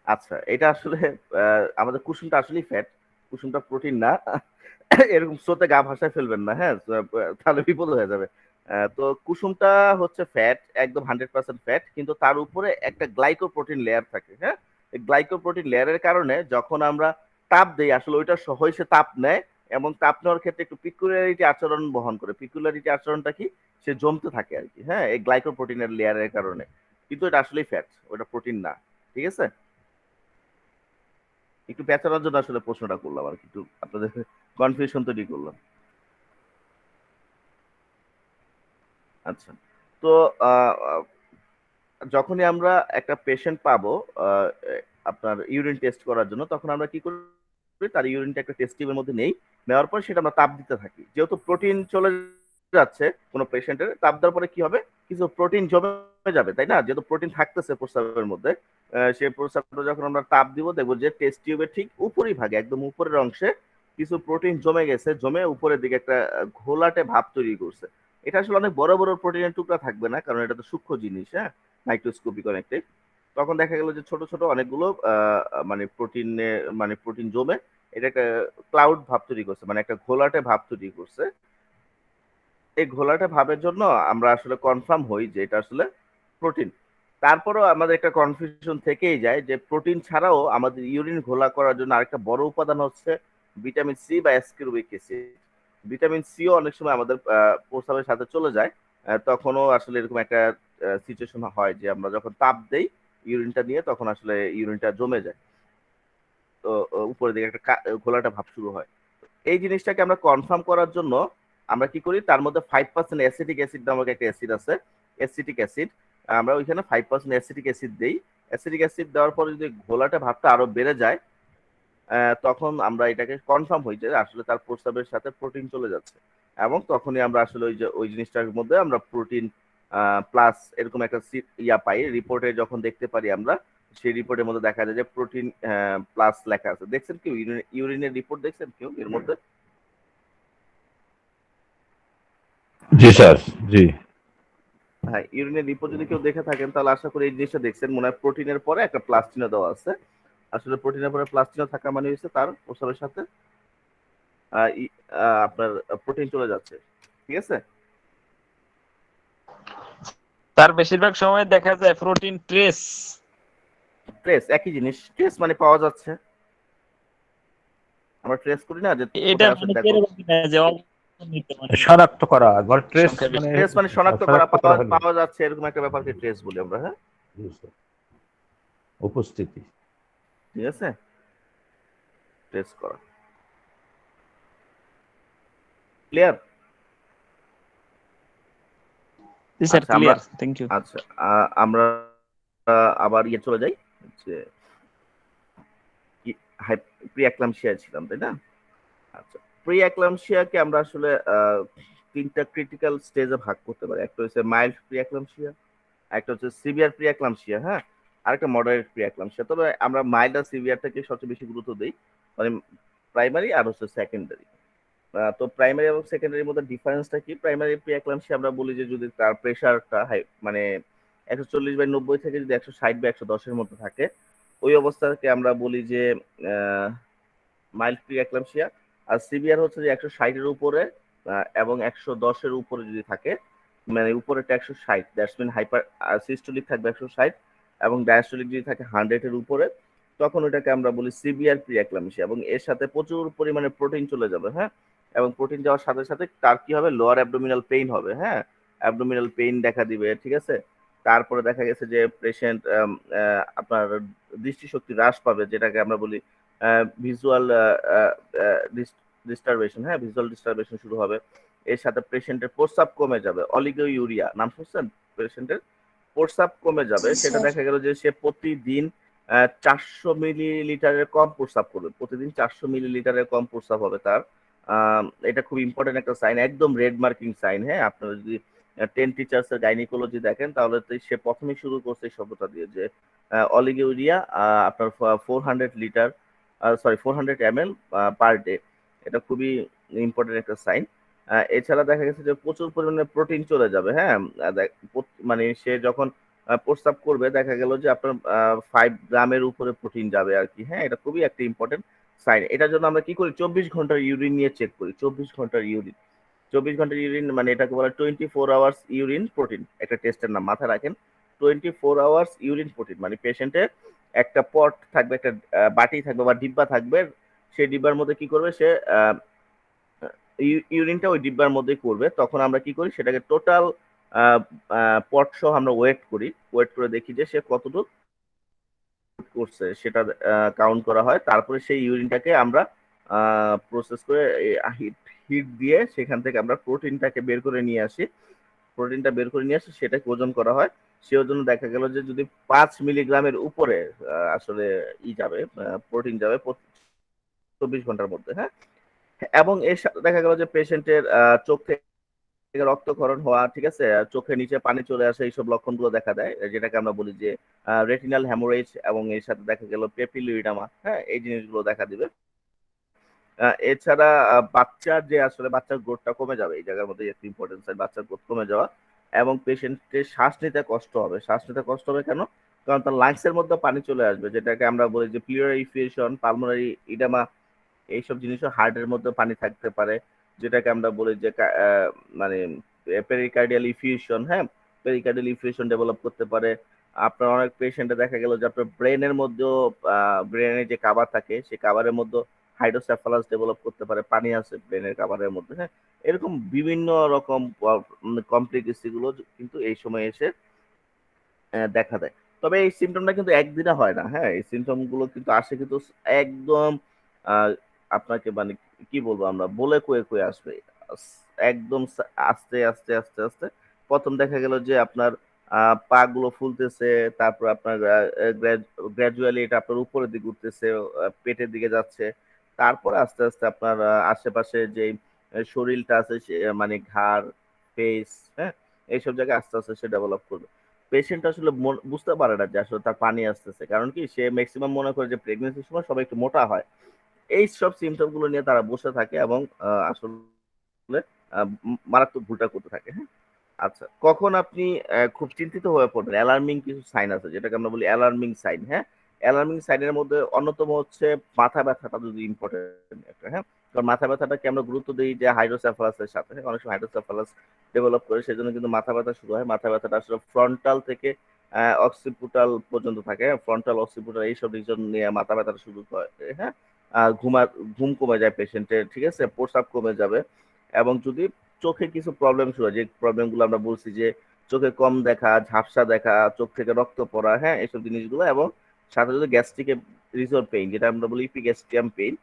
আচ্ছা, এটা আসলে আমাদের কুসুমটা আসলেই ফ্যাট, কুসুমটা প্রোটিন না। এরকম স্রোতে গা ভাসায় ফেলবেন না, হ্যাঁ, তাহলে বিপদ হয়ে যাবে। তো কুসুমটা হচ্ছে ফ্যাট, একদম 100% ফ্যাট, কিন্তু তার উপরে একটা গ্লাইকোপ্রোটিন লেয়ার থাকে, হ্যাঁ। এই গ্লাইকোপ্রোটিন লেয়ারের কারণে যখন আমরা তাপ দেই আসলে ওইটা সহজে সে তাপ নেয়, এবং তাপ নেওয়ার ক্ষেত্রে একটু পিকুলারিটি আচরণ বহন করে। পিকুলারিটি আচরণটা কি, সে জমতে থাকে আর কি, হ্যাঁ, এই গ্লাইকোপ্রোটিনের লেয়ারের কারণে। কিন্তু এটা আসলেই ফ্যাট, ওটা প্রোটিন না। ঠিক আছে, একটু পেঁচানোর জন্য আসলে প্রশ্নটা করলাম আর কি, একটু আপনাদের কনফিউশন তৈরি করলাম। আচ্ছা, তো যখনই আমরা একটা পেশেন্ট পাবো আপনার ইউরিন টেস্ট করার জন্য, তখন আমরা কি করি, তার ইউরিনটা একটা টেস্ট টিউবের মধ্যে নেই, নেওয়ার পর সেটা আমরা তাপ দিতে থাকি। যেহেতু প্রোটিন চলে যাচ্ছে কোনো পেশেন্টের, তাপ দেওয়ার পরে কি হবে, কিছু প্রোটিন জমে যাবে, তাই না? যেহেতু প্রোটিন থাকতেছে প্রস্রাবের মধ্যে, সেই প্রস্রাবটা যখন আমরা তাপ দিব দেখবো যে টেস্ট টিউবের ঠিক উপরই ভাগে, একদম উপরের অংশে কিছু প্রোটিন জমে গেছে, জমে উপরের দিকে একটা ঘোলাটে ভাব তৈরি করছে। এটা আসলে অনেক বড় বড় প্রোটিনের টুকরা থাকবে না, কারণ এটা তো সূক্ষ্ম জিনিস, হ্যাঁ, মাইক্রোস্কোপিক অনেকটাই। তখন দেখা গেল যে ছোট ছোট অনেকগুলো মানে প্রোটিন জমে এটা একটা ক্লাউড ভাব তৈরি করছে, মানে একটা ঘোলাটে ভাব তৈরি করছে। এই ঘোলাটে ভাবের জন্য আমরা আসলে কনফার্ম হই যে এটা আসলে প্রোটিন। তারপরেও আমাদের একটা কনফিউশন থেকেই যায় যে প্রোটিন ছাড়াও আমাদের ইউরিন ঘোলা করার জন্য আরেকটা বড় উপাদান হচ্ছে ভিটামিন সি বা অ্যাসকর্বিক অ্যাসিড। ভিটামিন সিও অনেক সময় আমাদের প্রস্রাবের সাথে চলে যায়, তখনও আসলে এরকম একটা সিচুয়েশন হয় যে আমরা যখন তাপ দেই ইউরিনটা নিয়ে, তখন আসলে ইউরিনটা জমে যায়, তো উপরের দিকে একটা ঘোলাটা ভাব শুরু হয়। এই জিনিসটাকে আমরা কনফার্ম করার জন্য আমরা কি করি, তার মধ্যে 5% অ্যাসিটিক অ্যাসিড নামক একটা অ্যাসিড আছে, অ্যাসিটিক অ্যাসিড। আমরা ওইখানে 5% অ্যাসিটিক অ্যাসিড দেই। অ্যাসিটিক অ্যাসিড দেওয়ার পরে যদি ঘোলাটা ভাবটা আরো বেড়ে যায়, তখন আমরা এটাকে কনফার্ম হই যে আসলে তার প্রস্রাবের সাথে প্রোটিন চলে যাচ্ছে, এবং তখনই আমরা আসলে ওই জিনিসটার মধ্যে আমরা প্রোটিন প্লাস এরকম একটা ইয়া পাই, রিপোর্টে যখন দেখতে পারি আমরা, সেই রিপোর্টের মধ্যে দেখা যায় যে প্রোটিন প্লাস লেখা আছে। দেখছেন কি ইউরিনের রিপোর্ট দেখছেন কেউ এর মধ্যে? জি স্যার, জি। হ্যাঁ, ইউরিনের রিপোর্ট যদি কেউ দেখে থাকেন তাহলে আশা করি এই জিনিসটা দেখছেন, মনে হয় প্রোটিনের পরে একটা প্লাস চিহ্ন দেওয়া আছে। আসলে প্রোটিনের পরে প্লাস চিহ্ন থাকা মানে হচ্ছে তার প্রস্রাবের সাথে আপনার প্রোটিন চলে যাচ্ছে, ঠিক আছে। তার বেশিরভাগ সময় দেখা যায় প্রোটিন ট্রেস একই জিনিস, ট্রেস মানে পাওয়া যাচ্ছে, আমরা ট্রেস করি না যে এটা কোথায় আছে মানে দেখো, শনাক্ত করা, আবার ট্রেস ট্রেস মানে শনাক্ত করা, পাওয়া যাচ্ছে এরকম একটা ব্যাপারকে ট্রেস বলি আমরা। হ্যাঁ, উপস্থিতি, ঠিক আছে, ট্রেস করা। ক্লিয়ার? জি স্যার, ক্লিয়ার, থ্যাংক ইউ। আচ্ছা, আমরা আবার চলে যাই যে প্রি অ্যাক্লামশিয়া ছিলাম, তাই না? আচ্ছা, প্রি অ্যাক্লামশিয়াকে আমরা আসলে তিনটা ক্রিটিক্যাল স্টেজে ভাগ করতে পারি। একটা হচ্ছে মাইল্ড প্রি অ্যাক্লামশিয়া, একটা হচ্ছে সিভিয়ার প্রি অ্যাক্লামশিয়া, হ্যাঁ, আর একটা মডারেট প্রি অ্যাক্লামশিয়া। তবে আমরা মাইল্ড আর সিভিয়ারটাকে সবচেয়ে বেশি গুরুত্ব দিই, মানে প্রাইমারি আর হচ্ছে সেকেন্ডারি। তো প্রাইমারি এবং সেকেন্ডারির মধ্যে ডিফারেন্সটা কি? প্রাইমারি প্রি অ্যাক্লামশিয়া আমরা বলি যে যদি তার প্রেশারটা হাই, মানে 140/90 থেকে যদি 160/110 এর মধ্যে থাকে, ওই অবস্থাকে আমরা বলি যে মাইল্ড প্রি অ্যাক্লামশিয়া। আর সিভিয়ার হচ্ছে যে 160 এর উপরে এবং 110 এর উপরে যদি থাকে, মানে উপরেটা 160, দ্যাটস মিন হাইপার সিস্টোলিক থাকবে 160 এবং ডায়াস্টোলিক যদি থাকে 100 এর উপরে, তখন ওটাকে আমরা বলি সিভিয়ার প্রি অ্যাক্লামশিয়া। এবং এর সাথে প্রচুর পরিমাণে প্রোটিন চলে যাবে, হ্যাঁ, এবং প্রোটিন যাওয়ার সাথে সাথে তার কি হবে, লোয়ার অ্যাবডোমিনাল পেইন হবে, হ্যাঁ, অ্যাবডোমিনাল পেইন দেখা দিবে, ঠিক আছে। তারপরে দেখা গেছে যে পেশেন্ট আপনার দৃষ্টিশক্তি হ্রাস পাবে, যেটাকে আমরা বলি ভিজুয়াল ডিস্টারবেশন, হ্যাঁ, ভিজুয়াল ডিস্টারবেশন শুরু হবে। এর সাথে পেশেন্টের প্রস্রাব কমে যাবে, অলিগোইউরিয়া নাম শুনছেন? পেশেন্টের প্রস্রাব কমে যাবে, সেটা দেখা গেল যে সে প্রতিদিন 400 মিলিলিটারের কম প্রস্রাব করবে, প্রতিদিন 400 মিলিলিটারের কম প্রস্রাব হবে তার। এটা খুব ইম্পর্টেন্ট একটা সাইন, একদম রেড মার্কিং সাইন। হ্যাঁ, আপনারা যদি 10 টিচার্স এর গাইনিকোলজি দেখেন, তাহলে সে প্রথমেই শুরু করছে এই শব্দটা দিয়ে যে অলিগোইউরিয়া আপনার 400 ml পার ডে। এটা খুবই ইম্পর্টেন্ট একটা সাইন। এছাড়া দেখা গেছে যে প্রচুর পরিমাণে প্রোটিন চলে যাবে, হ্যাঁ, মানে সে যখন প্রস্রাব করবে দেখা গেল যে আপনার 5 গ্রামের উপরে প্রোটিন যাবে আর কি। হ্যাঁ, এটা খুবই একটা ইম্পর্টেন্ট সাইন। এটার জন্য আমরা কি করি, 24 ঘন্টার ইউরিন নিয়ে চেক করি। 24 ঘন্টার ইউরিন, 24 ঘন্টার ইউরিন মানে এটাকে বলা 24 আওয়ার্স ইউরিন প্রোটিন, একটা টেস্টের নাম, মাথায় রাখেন। 24 আওয়ার্স ইউরিন প্রোটিন মানে পেশেন্টের একটা পট থাকবে, একটা বাটি থাকবে বা ডিব্বা থাকবে, সেই ডিব্বার মধ্যে কি করবে, সে ইউরিনটা ওই ডিব্বার মধ্যেই করবে। তখন আমরা কি করি, সেটাকে টোটাল পট সহ আমরা ওয়েট করি, ওয়েট করে দেখি যে সে কতটুকু করছে, সেটা কাউন্ট করা হয়। তারপরে সেই ইউরিনটাকে আমরা প্রসেস করে হিট দিয়ে সেখান থেকে আমরা প্রোটিনটাকে বের করে নিয়ে আসি। প্রোটিনটা বের করে নিয়ে আসি, সেটাকে ওজন করা হয়। সে ওজন দেখা গেল যে যদি 5 মিলিগ্রামের উপরে আসলে যাবে, প্রোটিন যাবে 24 ঘন্টার মধ্যে, হ্যাঁ। এবং এর সাথে দেখা গেল যে পেশেন্টের চোখ থেকে রক্তক্ষরণ হওয়া, ঠিক আছে, চোখের নিচে পানি চলে আসে, এইসব লক্ষণগুলো দেখা দেয়, যেটাকে আমরা বলি যে রেটিনাল হ্যামোরেজ। এবং এর সাথে দেখা গেল পেপিলোইডামা, হ্যাঁ, এই জিনিসগুলো দেখা দিবে। এছাড়া বাচ্চার যে আসলে বাচ্চার গ্রোথটা কমে যাবে, এই জায়গার মধ্যে একটা ইম্পর্টেন্স আছে, বাচ্চার গ্রোথ কমে যাওয়া। এবং পেশেন্টের শ্বাস নিতে কষ্ট হবে। শ্বাস নিতে কষ্ট হবে কেন? কারণ তার লাংসের মধ্যে পানি চলে আসবে, যেটাকে আমরা বলি যে প্লিউরারি ইফিউশন, পালমোনারি ইডেমা, এইসব জিনিসও হার্টের মধ্যে পানি থাকতে পারে, যেটাকে আমরা বলি যে মানে পেরিকার্ডিয়াল ইফিউশন, হ্যাঁ, পেরিকার্ডিয়াল ইফিউশন ডেভেলপ করতে পারে। আপনার অনেক পেশেন্টে দেখা গেল যে আপনার ব্রেনের মধ্যেও, ব্রেনের যে কাভার থাকে সেই কাভারের মধ্যে হাইড্রোসেফালাস ডেভেলপ করতে পারে, পানি আছে ব্রেনের কাভারের মধ্যে, হ্যাঁ। এরকম বিভিন্ন রকম কমপ্লিকেসি গুলো কিন্তু এই সময় এসে দেখা দেয়। তবে এই সিমটমটা কিন্তু একদিনে হয় না, হ্যাঁ, এই সিমটম গুলো কিন্তু আসে কিন্তু একদম আপনাকে মানে কি বলবো, আমরা বলে কয়ে কয়ে আসবে, একদম আস্তে আস্তে আস্তে আস্তে। প্রথম দেখা গেল যে আপনার পা গুলো ফুলতেছে, তারপর আপনার গ্র্যাজুয়ালি এটা আপনার উপরের দিকে উঠতেছে, পেটের দিকে যাচ্ছে। তারপরে আস্তে আস্তে আপনার আশেপাশে যে শরীরটা আছে, মানে ঘাড়, ফেস, হ্যাঁ, এইসব জায়গায় আস্তে আস্তে সে ডেভেলপ করবে। পেশেন্ট আসলে বুঝতে পারে না যে আসলে তার পানি আসতেছে, কারণ কি সে ম্যাক্সিমাম মনে করে যে প্রেগনেন্সির সময় সবাই একটু মোটা হয়। এই সব সিমটম গুলো নিয়ে তারা বসে থাকে এবং আসলে মারাত্মক ভুলটা করতে থাকে, হ্যাঁ। আচ্ছা, কখন আপনি খুব চিন্তিত হয়ে পড়বেন, অ্যালার্মিং কিছু সাইন আছে, যেটাকে আমরা বলি অ্যালার্মিং সাইন, হ্যাঁ। অ্যালার্মিং সাইনের মধ্যে অন্যতম হচ্ছে মাথা ব্যথাটা যদি ইম্পর্টেন্ট একটা, হ্যাঁ। কারণ মাথা ব্যথাটাকে আমরা গুরুত্ব দিই যে হাইড্রোসেফালাসের সাথে, হ্যাঁ? অনেক সময় হাইড্রোসেফালাস ডেভেলপ করে, সেজন্য কিন্তু মাথা ব্যথা শুরু হয়। মাথা ব্যথাটা আসলে ফ্রন্টাল থেকে অক্সিপুটাল পর্যন্ত থাকে, ফ্রন্টাল অক্সিপুটাল এইসব রিজন নিয়ে মাথা ব্যথাটা শুরু হয়, হ্যাঁ। ঘুম কমে যায় পেশেন্টের, ঠিক আছে, প্রস্রাব কমে যাবে। এবং যদি চোখে কিছু প্রবলেম শুরু হয়, যে প্রবলেমগুলো আমরা বলছি যে চোখে কম দেখা, ঝাপসা দেখা, চোখ থেকে রক্ত পড়া, হ্যাঁ, এইসব জিনিসগুলো, এবং সাথে যদি গ্যাস্ট্রিকে রিজোর পেইন, যেটা আমরা বলি ইপিগ্যাস্ট্রিয়াম পেইন,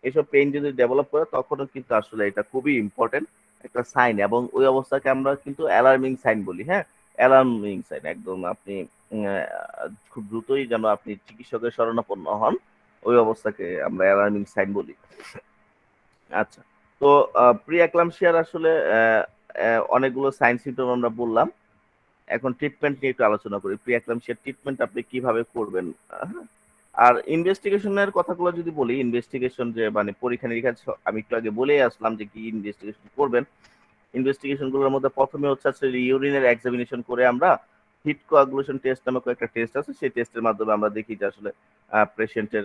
এইসব পেইন যদি ডেভেলপ করে, তখনও কিন্তু আসলে এটা খুবই ইম্পর্টেন্ট একটা সাইন, এবং ওই অবস্থাকে আমরা কিন্তু অ্যালার্মিং সাইন বলি, হ্যাঁ। অ্যালার্মিং সাইন একদম আপনি খুব দ্রুতই যেন আপনি চিকিৎসকের শরণাপন্ন হন, ওই অবস্থাকে আমরা অ্যালার্মিং সাইন বলি। আচ্ছা, তো প্রি অ্যাক্লামশিয়ার আসলে অনেকগুলো সাইন সিম্পটম আমরা বললাম। এখন ট্রিটমেন্ট নিয়ে একটু আলোচনা করি। প্রি অ্যাক্লামশিয়ার ট্রিটমেন্ট আপনি কিভাবে করবেন, হ্যাঁ? আর ইনভেস্টিগেশনের কথাগুলো যদি বলি, ইনভেস্টিগেশন যে মানে পরীক্ষা নিরীক্ষা, আমি একটু আগে বলেই আসলাম যে কি ইনভেস্টিগেশন করবেন। ইনভেস্টিগেশন গুলোর মধ্যে প্রথমে হচ্ছে আসলে ইউরিনের এক্সামিনেশন করে আমরা হিট কোয়াগুলেশন টেস্ট নামক একটা টেস্ট আছে, সেই টেস্টের মাধ্যমে আমরা দেখি যে আসলে পেশেন্টের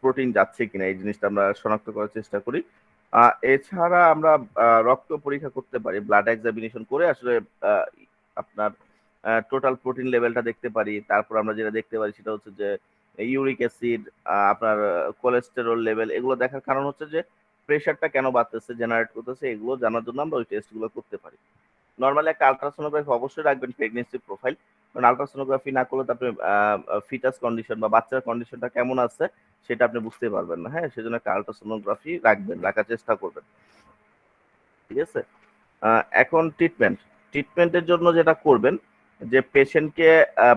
প্রোটিন যাচ্ছে কিনা, এই জিনিসটা আমরা শনাক্ত করার চেষ্টা করি। এছাড়া আমরা রক্ত পরীক্ষা করতে পারি, ব্লাড এক্সামিনেশন করে আসলে আপনার টোটাল প্রোটিন লেভেলটা দেখতে পারি। তারপর আমরা যেটা দেখতে পারি সেটা হচ্ছে যে ইউরিক অ্যাসিড, আপনার কোলেস্টেরল লেভেল, এগুলো দেখার কারণ হচ্ছে যে প্রেশারটা কেন বাড়তেছে, জেনারেট করতেছে, এগুলো জানার জন্য আমরা ওই টেস্টগুলো করতে পারি। নর্মালি একটা আলট্রাসোনোগ্রাফি অবশ্যই রাখবেন প্রেগনেন্সি প্রোফাইল, কারণ আলট্রাসোনোগ্রাফি না করলে তো আপনি ফিটাস কন্ডিশন বা বাচ্চার কন্ডিশনটা কেমন আছে সেটা আপনি বুঝতে পারবেন না, হ্যাঁ। সেজন্য একটা আলট্রাসোনোগ্রাফি রাখার চেষ্টা করবেন, ঠিক আছে। এখন ট্রিটমেন্টের জন্য যেটা করবেন, যে পেশেন্টকে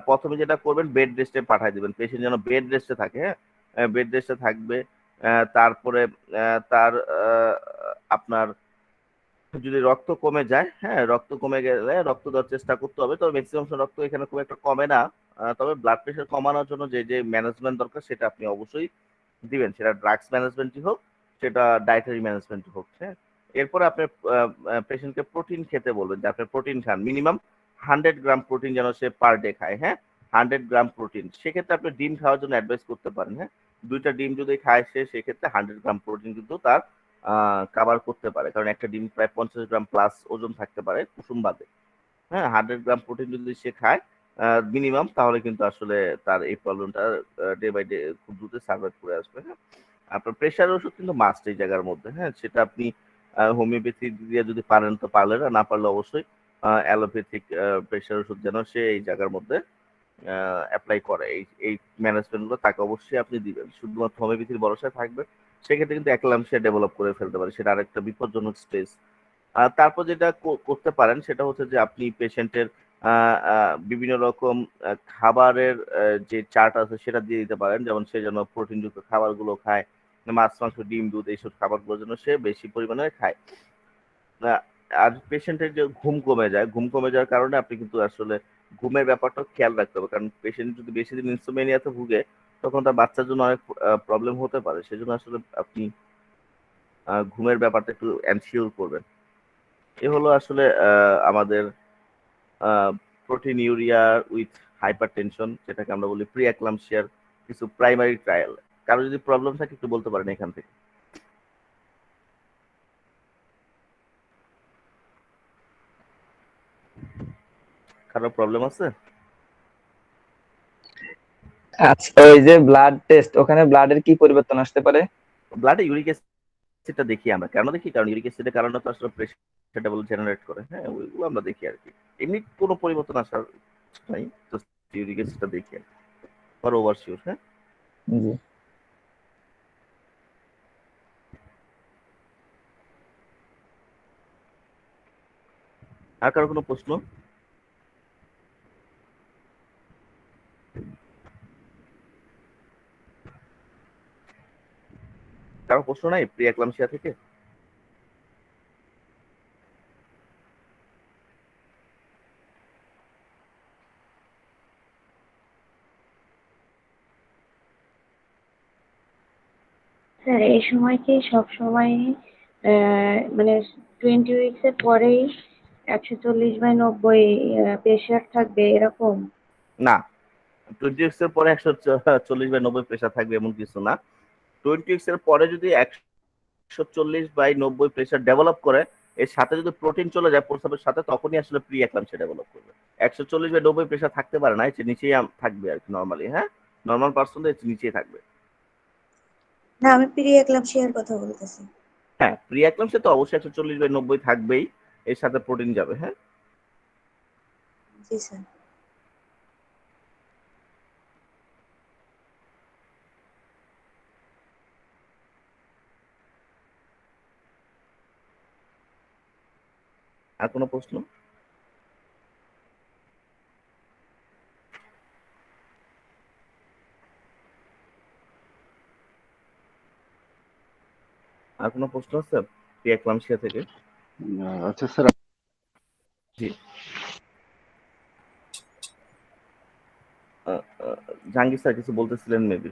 প্রথমে যেটা করবেন, বেড রেস্টে পাঠিয়ে দিবেন। পেশেন্ট যেন বেড রেস্টে থাকে, হ্যাঁ, বেড রেস্টে থাকবে। তারপরে তার আপনার যদি রক্ত কমে যায়, হ্যাঁ, রক্ত কমে গেলে রক্ত দেওয়ার চেষ্টা করতে হবে। তবে ম্যাক্সিমাম রক্ত এখানে খুব একটা কমে না। তবে ব্লাড প্রেশার কমানোর জন্য যে যে ম্যানেজমেন্ট দরকার সেটা আপনি অবশ্যই দিবেন, সেটা ড্রাগস ম্যানেজমেন্টই হোক, সেটা ডায়েটারি ম্যানেজমেন্ট হোক, হ্যাঁ। এরপরে আপনি পেশেন্টকে প্রোটিন খেতে বলবেন, যে আপনি প্রোটিন খান, মিনিমাম 100 গ্রাম প্রোটিন যেন সে পার ডে খায়, হ্যাঁ। 100 গ্রাম প্রোটিন, সেক্ষেত্রে আপনি ডিম খাওয়ার জন্য অ্যাডভাইস করতে পারেন, হ্যাঁ। 2টা ডিম যদি খায় সে, সেক্ষেত্রে 100 গ্রাম প্রোটিন কিন্তু তার কাভার করতে পারে, কারণ একটা ডিম প্রায় 50 গ্রাম প্লাস ওজন থাকতে পারে কুসুম বাদে, হ্যাঁ। 100 গ্রাম প্রোটিন যদি সে খায় মিনিমাম, তাহলে কিন্তু আসলে তার এই প্রবলেমটা ডে বাই ডে খুব দ্রুত সার্ভাইভ করে আসবে, হ্যাঁ। আপনার প্রেশার ওষুধ কিন্তু মাস্ট এই জায়গার মধ্যে, হ্যাঁ। সেটা আপনি হোমিওপ্যাথি দিয়ে যদি পারেন তো পারলেন, আর না পারলে অবশ্যই অ্যালোপ্যাথিক প্রেশার ওষুধ যেন সে এই জায়গার মধ্যে অ্যাপ্লাই করে, এই ম্যানেজমেন্টগুলো তাকে অবশ্যই আপনি দিবেন। শুধুমাত্র হোমিওপ্যাথির ভরসায় থাকবে, সেক্ষেত্রে কিন্তু অ্যাক্লামশিয়া ডেভেলপ করে ফেলতে পারে, সেটা আরেকটা বিপজ্জনক স্টেজ। তারপর যেটা করতে পারেন সেটা হচ্ছে যে আপনি পেশেন্টের বিভিন্ন রকম খাবারের যে চার্ট আছে সেটা দিয়ে দিতে পারেন, যেমন সে যেন প্রোটিনযুক্ত খাবারগুলো খায়, মাছ, মাংস, ডিম, দুধ, এইসব খাবারগুলো যেন সে বেশি পরিমাণে খায়। আর পেশেন্টের যে ঘুম কমে যায়, ঘুম কমে যাওয়ার কারণে আপনি কিন্তু আসলে ঘুমের ব্যাপারটা খেয়াল রাখতে হবে, কারণ পেশেন্ট যদি বেশি দিন ইনসোমেনিয়াতে ভুগে, তখন তার বাচ্চার জন্য অনেক প্রবলেম হতে পারে। সেজন্য আসলে আপনি ঘুমের ব্যাপারটা একটু এনশিওর করবেন। এ হলো আসলে আমাদের প্রোটিন ইউরিয়া উইথ হাইপারটেনশন, যেটাকে আমরা বলি প্রি অ্যাক্লামশিয়ার কিছু প্রাইমারি ট্রায়াল। কারো যদি প্রবলেম থাকে একটু বলতে পারেন এখান থেকে। কারো প্রবলেম আছে? আচ্ছা, ওই যে ব্লাড টেস্ট, ওখানে ব্লাডের কি পরিবর্তন আসতে পারে? ব্লাডে ইউরিক অ্যাসিডটা দেখি আমরা, কেন দেখি, কারণ ইউরিক অ্যাসিডের কারণে তো আসলে প্রেশারটা বলে জেনারেট করে, হ্যাঁ, ওইগুলো আমরা দেখি আর কি। এমনি কোনো পরিবর্তন আসার নাই, জাস্ট ইউরিক অ্যাসিডটা দেখি আর কি, ফর ওভার শিওর, হ্যাঁ। জি। আর কারো কোনো প্রশ্ন? কারো প্রশ্ন নাই প্রি অ্যাক্লামশিয়া থেকে? স্যার এই সময় কি সব সময় মানে 20 উইকস এর পরেই 140/90 প্রেশার থাকবে এরকম? না, 20x এর পরে 140/90 প্রেসার থাকবে এমন কিছু না। 20x এর পরে যদি 140/90 প্রেসার ডেভেলপ করে, এর সাথে যদি প্রোটিন চলে যায় প্রস্রাবের সাথে, তখনই আসলে প্রি একলামসিয়া ডেভেলপ করবে। 140/90 প্রেসার থাকতে পারে না, এর নিচেই থাকবে আর কি নরমালি। হ্যাঁ, নরমাল পার্সনদের এর নিচেই থাকবে। না, আমি প্রি একলামসিয়ার কথা বলতেছি। হ্যাঁ, প্রি একলামসিয়া তো অবশ্যই 140/90 থাকবেই, এর সাথে প্রোটিন যাবে। হ্যাঁ, জি স্যার। আর কোনো প্রশ্ন? আর কোনো প্রশ্ন আছে প্রি একলামসিয়া থেকে? আচ্ছা স্যার। জি, জাহাঙ্গীর স্যার কিছু বলতেছিলেন মেবি।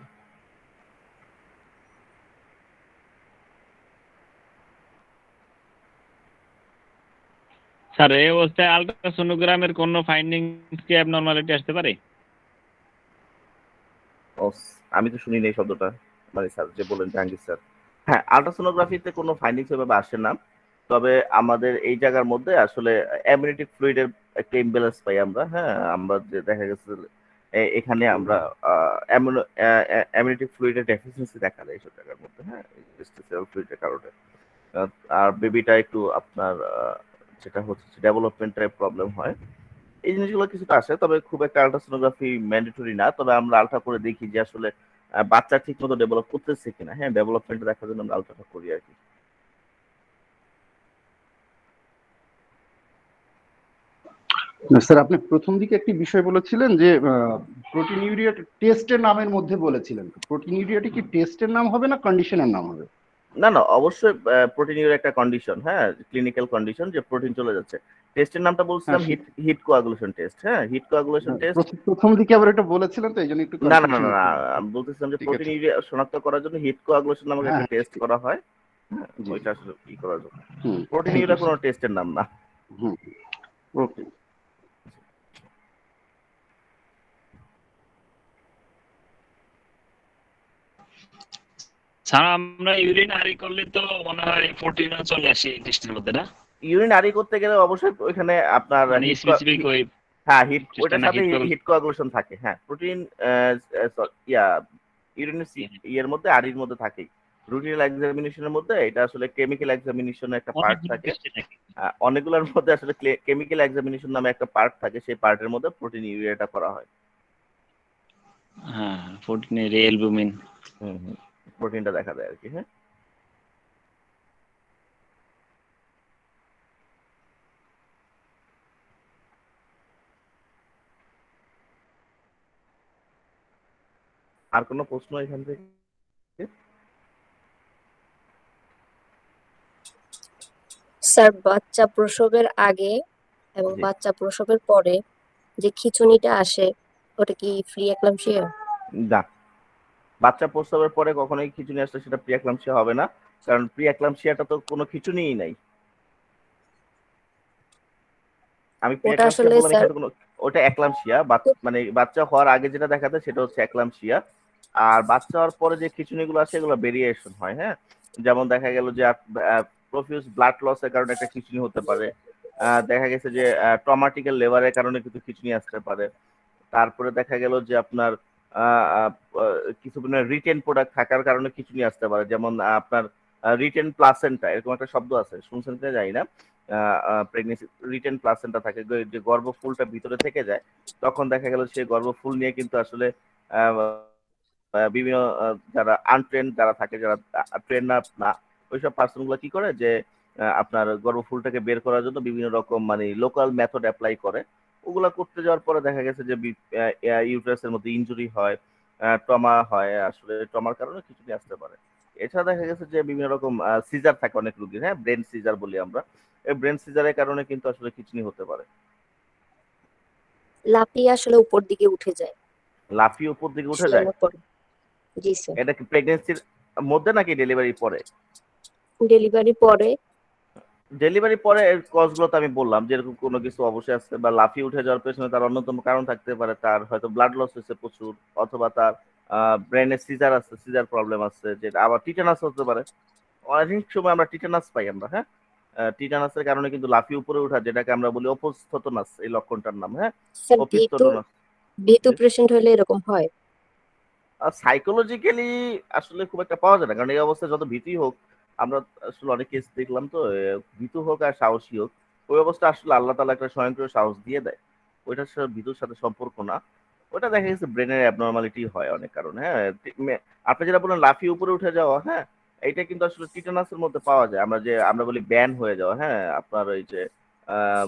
স্যার এই অবস্থায় আলট্রাসোনোগ্রামের কোন ফাইন্ডিংস কি অ্যাবনরমালিটি আসতে পারে? আমি তো শুনি নাই শব্দটা, মানে স্যার যে বলেন জাহাঙ্গীর স্যার। হ্যাঁ, আলট্রাসোনোগ্রাফিতে কোনো ফাইন্ডিংস এভাবে আসে না, তবে আমাদের এই জায়গার মধ্যে আসলে অ্যামনিওটিক ফ্লুইডের একটা ইমব্যালেন্স পাই আমরা। হ্যাঁ, আমরা যে দেখা গেছে এখানে আমরা অ্যামনিওটিক ফ্লুইডের ডেফিসিয়েন্সি দেখা যায় এইসব জায়গার মধ্যে। হ্যাঁ, ইন্টারস্টিসিয়াল ফ্লুইডের কারণে। আর বেবিটা একটু আপনার যেটা হচ্ছে ডেভেলপমেন্টের প্রবলেম হয়, এই জিনিসগুলো কিছুটা আসে, তবে খুব একটা আলট্রাসোনোগ্রাফি ম্যান্ডেটরি না। তবে আমরা আলট্রা করে দেখি যে আসলে বাচ্চা ঠিক মতো ডেভেলপ করতেছে কিনা। হ্যাঁ, ডেভেলপমেন্ট দেখার জন্য আমরা আলট্রাটা করি আর কি। স্যার, আপনি প্রথম দিকে একটি বিষয় বলেছিলেন যে প্রোটিনিউরিয়া টেস্টের নামের মধ্যে বলেছিলেন। প্রোটিনিউরিয়াটি কি টেস্টের নাম হবে না কন্ডিশনের নাম হবে? না না, অবশ্যই প্রোটিনের একটা কন্ডিশন। হ্যাঁ, ক্লিনিক্যাল কন্ডিশন যে প্রোটিন চলে যাচ্ছে। টেস্টের নামটা বলছিলাম হিট কোয়াগুলেশন টেস্ট। হ্যাঁ, হিট কোয়াগুলেশন টেস্ট প্রথম দিকে আবার এটা বলেছিলেন, তো এইজন্য একটু না না না না, আমি বলতেছিলাম যে প্রোটিনিউরিয়া শনাক্ত করার জন্য হিট কোয়াগুলেশন নামক একটা টেস্ট করা হয়। হ্যাঁ, ওইটা আসলে কি করার জন্য। প্রোটিনিউরিয়া কোনো টেস্টের নাম না। ওকে। স্যার, আমরা ইউরিন আরি করলে তো মনে হয় প্রোটিন চলে আসে টেস্টের মধ্যে, না? ইউরিন আরি করতে গেলে অবশ্যই ওখানে আপনার স্পেসিফিক ওই হ্যাঁ ওটার সাথে হিট কোয়াগুলেশন থাকে। হ্যাঁ, প্রোটিন ইউরিনের মধ্যে আরির মধ্যে থাকে। রুটিনাল এক্সামিনেশনের মধ্যে এটা আসলে কেমিক্যাল এক্সামিনেশনের একটা পার্ট থাকে। অনেকগুলোর মধ্যে আসলে কেমিক্যাল এক্সামিনেশন নামে একটা পার্ট থাকে, সেই পার্টের মধ্যে প্রোটিন ইউরিয়াটা করা হয়। হ্যাঁ, প্রোটিনের অ্যালবুমিন প্রোটিনটা দেখা যায় আর কি। হ্যাঁ, আর কোনো প্রশ্ন এখান থেকে? স্যার, বাচ্চা প্রসবের আগে এবং বাচ্চা প্রসবের পরে যে খিঁচুনিটা আসে, ওটা কি প্রি একলামসিয়া? না, বাচ্চা প্রসবের পরে কখনোই খিঁচুনি আসলে সেটা প্রি একলামসিয়া হবে না, কারণ প্রি একলামসিয়াটা তো কোনো খিঁচুনিই নাই। আমি ওটা একলামসিয়া, মানে বাচ্চা হওয়ার আগে যেটা দেখা যায় সেটা হচ্ছে একলামসিয়া। আর বাচ্চা হওয়ার পরে যে খিঁচুনিগুলো আসে এগুলো ভেরিয়েশন হয়। হ্যাঁ, যেমন দেখা গেল যে প্রফিউজ ব্লাড লসের কারণে একটা খিঁচুনি হতে পারে। দেখা গেছে যে ট্রমাটিক্যাল লেবারের কারণে কিন্তু খিঁচুনি আসতে পারে। তারপরে দেখা গেল যে আপনার কিছু রিটেন প্রোডাক্ট থাকার কারণে খিঁচুনি আসতে পারে। যেমন আপনার রিটেন প্লাসেন্টা, এরকম একটা শব্দ আছে, শুনছেন কিনা জানি না। প্রেগনেন্সি রিটেন প্লাসেন্টা থাকে, যে গর্ভফুলটা ভিতরে থেকে যায়, তখন দেখা গেল সেই গর্ভফুল নিয়ে কিন্তু আসলে বিভিন্ন যারা আনট্রেন যারা থাকে, যারা ট্রেন না, ওইসব পার্সন গুলো কি করে যে আপনার গর্ভফুলটাকে বের করার জন্য বিভিন্ন রকম মানে লোকাল মেথড অ্যাপ্লাই করে। ওগুলা করতে যাওয়ার পরে দেখা গেছে যে ইউটেরাসের মধ্যে ইনজুরি হয়, ট্রমা হয়, আসলে ট্রমার কারণে খিঁচুনি আসতে পারে। এছাড়া দেখা গেছে যে বিভিন্ন রকম সিজার থাকে অনেক রোগীর। হ্যাঁ, ব্রেন সিজার বলি আমরা, এই ব্রেন সিজারের কারণে কিন্তু আসলে খিঁচুনি হতে পারে। লাফিয়ে আসলে উপর দিকে উঠে যায়। লাফিয়ে উপর দিকে উঠে যায়? জি স্যার। এটা কি প্রেগন্যান্সির মধ্যে নাকি ডেলিভারি পরে? ডেলিভারি পরে। ডেলিভারি পরে কজ গুলো তো আমি বললাম, যেরকম কোনো কিছু অবশ্যই আছে, বা লাফিয়ে উঠে যাওয়ার পেছনে তার অন্যতম কারণ থাকতে পারে, তার হয়তো ব্লাড লস হয়েছে প্রচুর, অথবা তার ব্রেনে সিজার আছে, সিজার প্রবলেম আছে, যেটা আবার টিটানাস হতে পারে। অনেক সময় আমরা টিটানাস পাই আমরা, হ্যাঁ, টিটানাসের কারণে কিন্তু লাফিয়ে উপরে ওঠা, যেটাকে আমরা বলি অপস্থতনাস, এই লক্ষণটার নাম, হ্যাঁ, স্যার অপিস্থতনাস। ভীতু পেশেন্ট হলে এরকম হয়? সাইকোলজিক্যালি আসলে খুব একটা পাওয়া যায় না, কারণ এই অবস্থায় যত ভীতি হোক, আমরা আসলে অনেক কেস দেখলাম তো, ভীতু হোক আর সাহসী হোক, ওই অবস্থা আসলে আল্লাহ তাআলা একটা স্বয়ংক্রিয় সাহস দিয়ে দেয়। ওইটার সাথে ভীতুর সাথে সম্পর্ক না, ওটা দেখা গেছে ব্রেনের অ্যাবনর্মালিটি হয় অনেক কারণে, হ্যাঁ। আপনি যেটা বললেন লাফিয়ে উপরে উঠে যাওয়া, হ্যাঁ, এইটা কিন্তু আসলে টিটানাসের মধ্যে পাওয়া যায়। আমরা বলি ব্যান হয়ে যাওয়া, হ্যাঁ, আপনার ওই যে আহ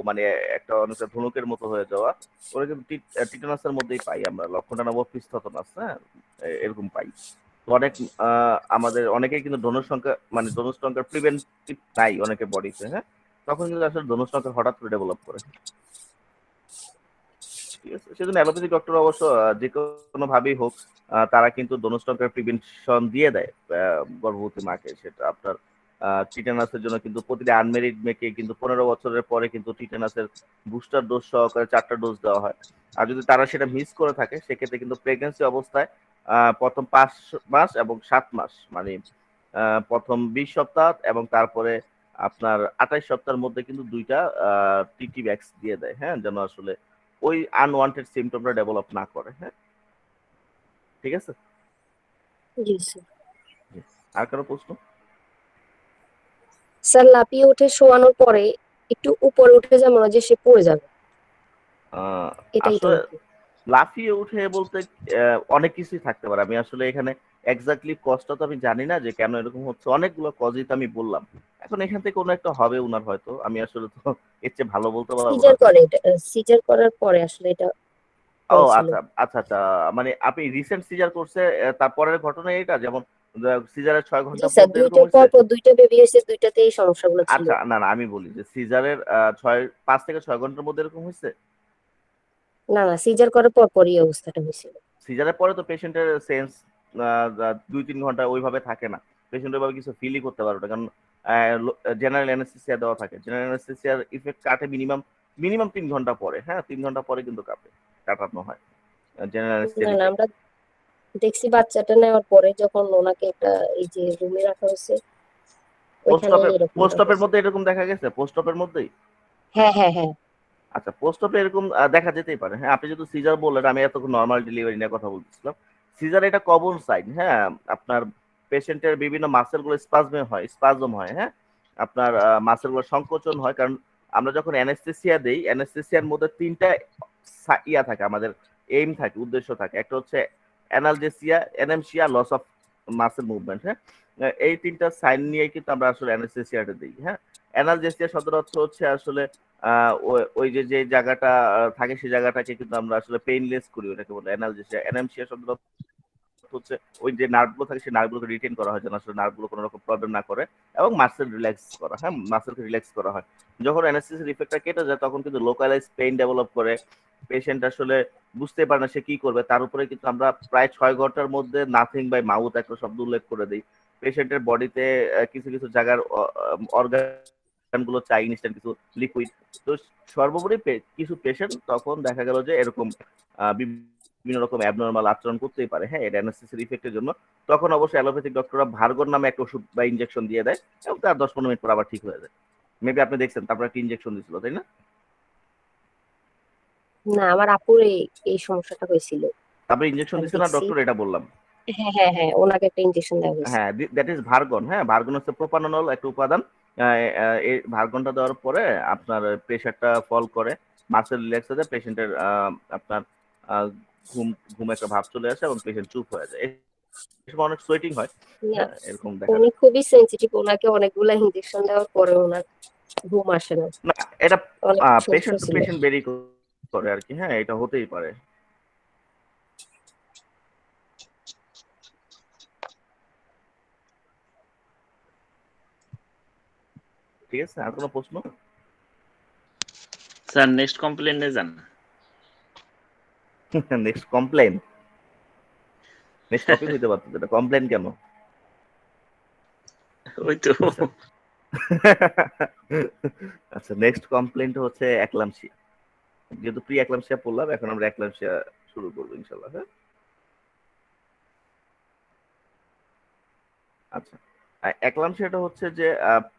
মানে একটা অনেকটা ধনুকের মতো হয়ে যাওয়া, ওরা কিন্তু টিটানাসের মধ্যেই পাই আমরা, লক্ষণটা নাম অপিস্থতনাস, হ্যাঁ, এরকম পাই। তো অনেক আমাদের অনেকেই কিন্তু ধনুঃসংখ্যা মানে ধনুঃসংখ্যার প্রিভেন্টিভ নাই অনেকের বডিতে, হ্যাঁ, তখন কিন্তু আসলে ধনুঃসংখ্যা হঠাৎ করে ডেভেলপ করে। ঠিক আছে, সেজন্য অ্যালোপ্যাথিক ডক্টর অবশ্য যে কোনো ভাবেই হোক তারা কিন্তু ধনুঃসংখ্যার প্রিভেনশন দিয়ে দেয় গর্ভবতী মাকে। সেটা আপনার টিটানাসের জন্য কিন্তু প্রতিটা আনমেরিড মেয়েকে কিন্তু 15 বছরের পরে কিন্তু টিটানাসের বুস্টার ডোজ সহকারে 4টা ডোজ দেওয়া হয়। আর যদি তারা সেটা মিস করে থাকে, সেক্ষেত্রে কিন্তু প্রেগন্যান্সি অবস্থায় প্রথম 5 মাস এবং 7 মাস, মানে প্রথম 20 সপ্তাহ এবং তারপরে আপনার 28 সপ্তাহের মধ্যে কিন্তু 2টা টিটি ভ্যাক্স দিয়ে দেয়, হ্যাঁ, যেন আসলে ওই আনওয়ান্টেড সিমটমটা ডেভেলপ না করে, হ্যাঁ। ঠিক আছে, জি স্যার। আর কারো প্রশ্ন? স্যার লাফিয়ে উঠে শোয়ানোর পরে একটু উপরে উঠে যায়, মনে হয় যে সে পড়ে যাবে, এটাই তো আসলে নাকি? লাফিয়ে উঠে বলতে অনেক কিছুই থাকতে পারে। আমি আসলে এখানে এক্স্যাক্টলি কজটা তো আমি জানি না যে কেন এরকম হচ্ছে, অনেকগুলো কজই তো আমি বললাম। এখন এখান থেকে কোনো একটা হবে উনার হয়তো, আমি আসলে তো এর চেয়ে ভালো বলতে পারবো না। সিজার করে, এটা সিজার করার পরে আসলে এটা ও হয়েছিল। আচ্ছা আচ্ছা আচ্ছা, মানে আপনি রিসেন্ট সিজার করছে, তারপরের ঘটনা এটা, যেমন সিজারের 6 জি ঘন্টার স্যার, মধ্যে এরকম 2টার হয়েছে? পর 2টা বেবি হয়েছে, 2টাতেই এই সমস্যাগুলো ছিল। আচ্ছা, না না, আমি বলি যে সিজারের 5 থেকে 6 ঘন্টার মধ্যে এরকম হয়েছে? না না, সিজার করার পর পরই এই অবস্থাটা হয়েছিল। সিজারের পরে তো পেশেন্টের সেন্স 2-3 ঘন্টা ওইভাবে থাকে না, পেশেন্ট ওইভাবে কিছু ফিলই করতে পারবে না, কারণ জেনারেল অ্যানেস্থেসিয়া দেওয়া থাকে। জেনারেল অ্যানেস্থেসিয়ার ইফেক্ট কাটে মিনিমাম 3 ঘন্টা পরে, হ্যাঁ, 3 ঘন্টা পরে কিন্তু কাটানো হয় জেনারেল অ্যানেস্থেসিয়ার না না, ইফেক্ট। আমরা দেখছি বাচ্চাটা নেওয়ার পরে যখন ওনাকে একটা এই যে রুমে রাখা হয়েছে, ওইখানে এরকমটা পোস্ট-অপের হয়েছে। মধ্যে এরকম দেখা গেছে? পোস্ট-অপের মধ্যেই? হ্যাঁ হ্যাঁ হ্যাঁ। আচ্ছা, পোস্ট-অপে এরকম দেখা যেতেই পারে, হ্যাঁ। আপনি যেহেতু সিজার বললেন, আমি এতক্ষণ নরমাল ডেলিভারি নিয়ে কথা বলতেছিলাম। সিজার এটা কমন সাইন, হ্যাঁ। আপনার পেশেন্টের বিভিন্ন মাসেলগুলো স্পাজম হয়, হ্যাঁ। আপনার মাসেলগুলো সংকোচন হয়, কারণ আমরা যখন অ্যানেস্থেসিয়া দেই, অ্যানেস্থেসিয়ার মধ্যে 3টা ইয়া থাকে, আমাদের এইম থাকে, উদ্দেশ্য থাকে। একটা হচ্ছে analgesia, anaesthesia, loss of muscle movement, হ্যাঁ। এই 3টা সাইন নিয়ে কিন্তু আমরা আসলে অ্যানেস্থেসিয়াটা দিই, হ্যাঁ। অ্যানালজেসিয়া শব্দের অর্থ হচ্ছে আসলে ওই যে জায়গাটা থাকে, সেই জায়গাটাকে কিন্তু আমরা আসলে পেইনলেস করি, ওটাকে বলে অ্যানালজেসিয়া। অ্যানামশিয়া শব্দের অর্থ হচ্ছে ওই যে নার্ভগুলো থাকে, সেই নার্ভগুলোকে রিটেইন করা হয় যেন আসলে নার্ভগুলো কোনো রকম প্রবলেম না করে, এবং মাসেল রিল্যাক্স করা, হ্যাঁ, মাসেলকে রিল্যাক্স করা হয়। যখন অ্যানেস্থেসিয়ার ইফেক্টটা কেটে যায়, তখন কিন্তু লোকালাইজ পেইন ডেভেলপ করে, পেশেন্ট আসলে বুঝতে পারে না সে কি করবে। তার উপরে কিন্তু আমরা প্রায় 6 ঘন্টার মধ্যে নাথিং বাই মাউথ একটা শব্দ উল্লেখ করে দিই। পেশেন্টের বডিতে কিছু কিছু জায়গার অর্গান গুলো চাই, ইনস্ট্যান্ট কিছু লিকুইড। তো সর্বোপরি কিছু পেশেন্ট তখন দেখা গেল যে এরকম বিভিন্ন রকম অ্যাবনর্মাল আচরণ করতেই পারে, হ্যাঁ, এটা অ্যানেস্থেসিয়ার ইফেক্টের জন্য। তখন অবশ্যই অ্যালোপ্যাথিক ডক্টররা ভার্গন নামে একটা ওষুধ বা ইনজেকশন দিয়ে দেয়, এবং তার 10-15 মিনিট পর আবার ঠিক হয়ে যায়। মেবি আপনি দেখছেন, তারপর একটা ইনজেকশন দিছিল, তাই না? না, আমার আপুর এই সমস্যাটা হয়েছিল। তারপরে ইনজেকশন আমি দিছে না দেখছি। ডক্টর, এটা বললাম। হ্যাঁ হ্যাঁ হ্যাঁ, ওনাকে একটা ইনজেকশন দেওয়া হয়েছে। হ্যাঁ, দ্যাট ইজ ভার্গন, হ্যাঁ। ভার্গন হচ্ছে প্রোপানল একটা উপাদান। এই ভার্গনটা দেওয়ার পরে আপনার প্রেশারটা ফল করে, মাসেল রিল্যাক্স হয়ে যায়, পেশেন্টের আপনার ঘুম একটা ভাব চলে আসে, এবং পেশেন্ট চুপ হয়ে যায়। এই সময় অনেক সোয়েটিং হয়, না, হ্যাঁ, এরকম দেখা উনি যায়। খুবই সেনসিটিভ, ওনাকে অনেকগুলা ইনজেকশন দেওয়ার পরে ওনার ঘুম আসে না। না, এটা অনেক পেশেন্ট টু ছিল। পেশেন্ট ভেরি করে আর কি, হ্যাঁ, এটা হতেই পারে। ঠিক আছে, আর কোনো প্রশ্ন? স্যার নেক্সট কমপ্লেইনে যান। নেক্সট কমপ্লেইন, নেক্সট টপিক হইতে পারতো, এটা কমপ্লেইন কেন? ওই তো আচ্ছা, নেক্সট কমপ্লেন্ট হচ্ছে একলামশিয়া। যেহেতু প্রি একলামশিয়া পড়লাম, এখন আমরা একলামশিয়া শুরু করবো ইনশাল্লাহ। হ্যাঁ, আচ্ছা, একলামশিয়াটা হচ্ছে যে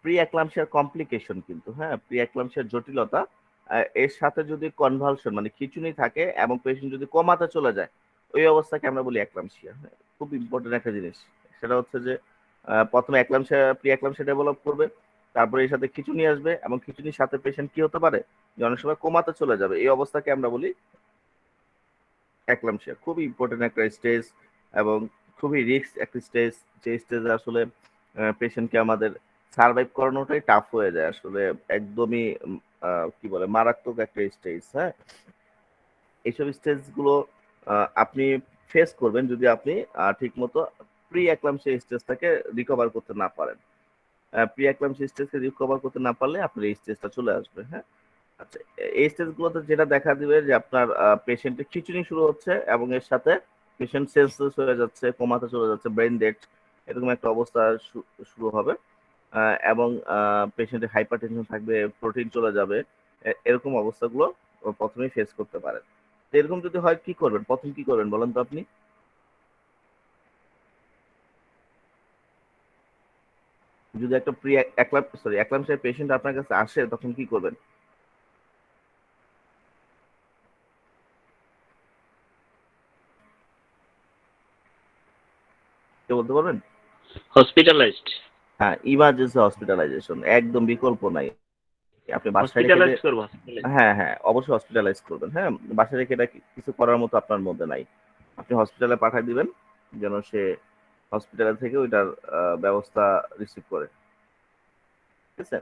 প্রি একলামশিয়ার কমপ্লিকেশন কিন্তু, হ্যাঁ, প্রি একলামশিয়ার জটিলতা। এর সাথে যদি কনভালশন মানে খিঁচুনি থাকে এবং পেশেন্ট যদি কোমাতে চলে যায়, ওই অবস্থাকে আমরা বলি একলামশিয়া। হ্যাঁ, খুব ইম্পর্টেন্ট একটা জিনিস। সেটা হচ্ছে যে প্রথমে একলামশিয়া প্রি একলামশিয়া ডেভেলপ করবে, তারপরে এর সাথে খিঁচুনি আসবে এবং খিঁচুনির সাথে পেশেন্ট কি হতে পারে, যে অনেক সময় কোমাতে চলে যাবে। এই অবস্থাকে আমরা বলি একলামশিয়া। খুবই ইম্পর্টেন্ট একটা স্টেজ এবং খুবই রিস্ক একটা স্টেজ, যে স্টেজে আসলে পেশেন্টকে আমাদের সার্ভাইভ করানোটাই টাফ হয়ে যায় আসলে। একদমই কি বলে মারাত্মক একটা স্টেজ। হ্যাঁ, এইসব স্টেজগুলো আপনি ফেস করবেন যদি আপনি ঠিক মতো প্রি একলামশিয়া স্টেজটাকে রিকভার করতে না পারেন। প্রি একলামশিয়া স্টেজকে রিকভার করতে না পারলে আপনার এই স্টেজটা চলে আসবে। হ্যাঁ, আচ্ছা, এই স্টেজগুলোতে যেটা দেখা দিবে যে আপনার পেশেন্টের খিঁচুনি শুরু হচ্ছে এবং এর সাথে পেশেন্ট সেন্সলেস হয়ে যাচ্ছে, কোমাতে চলে যাচ্ছে, ব্রেন ডেড, এরকম একটা অবস্থা শুরু হবে। এবং পেশেন্টের হাইপারটেনশন থাকবে, প্রোটিন চলে যাবে, এরকম অবস্থাগুলো প্রথমেই ফেস করতে পারেন। তো এরকম যদি হয় কি করবেন, প্রথম কি করবেন বলেন তো আপনি? যদি একটা প্রি একলামশিয়া পেশেন্ট আপনার কাছে আসে, তখন কি করবেন? কে বলতে পারবেন? হসপিটালাইজড। হ্যাঁ, ইমার্জেন্সি হসপিটালাইজেশন, একদম বিকল্প নাই। আপনি বাসায় রেখে হসপিটালাইজ করব। হ্যাঁ হ্যাঁ, অবশ্যই হসপিটালাইজ করবেন। হ্যাঁ, বাসায় রেখে এটা কিছু করার মতো আপনার মধ্যে নাই। আপনি হসপিটালে পাঠিয়ে দিবেন যেন সে হসপিটাল থেকে ওইটার ব্যবস্থা রিসিভ করে। ঠিক আছে?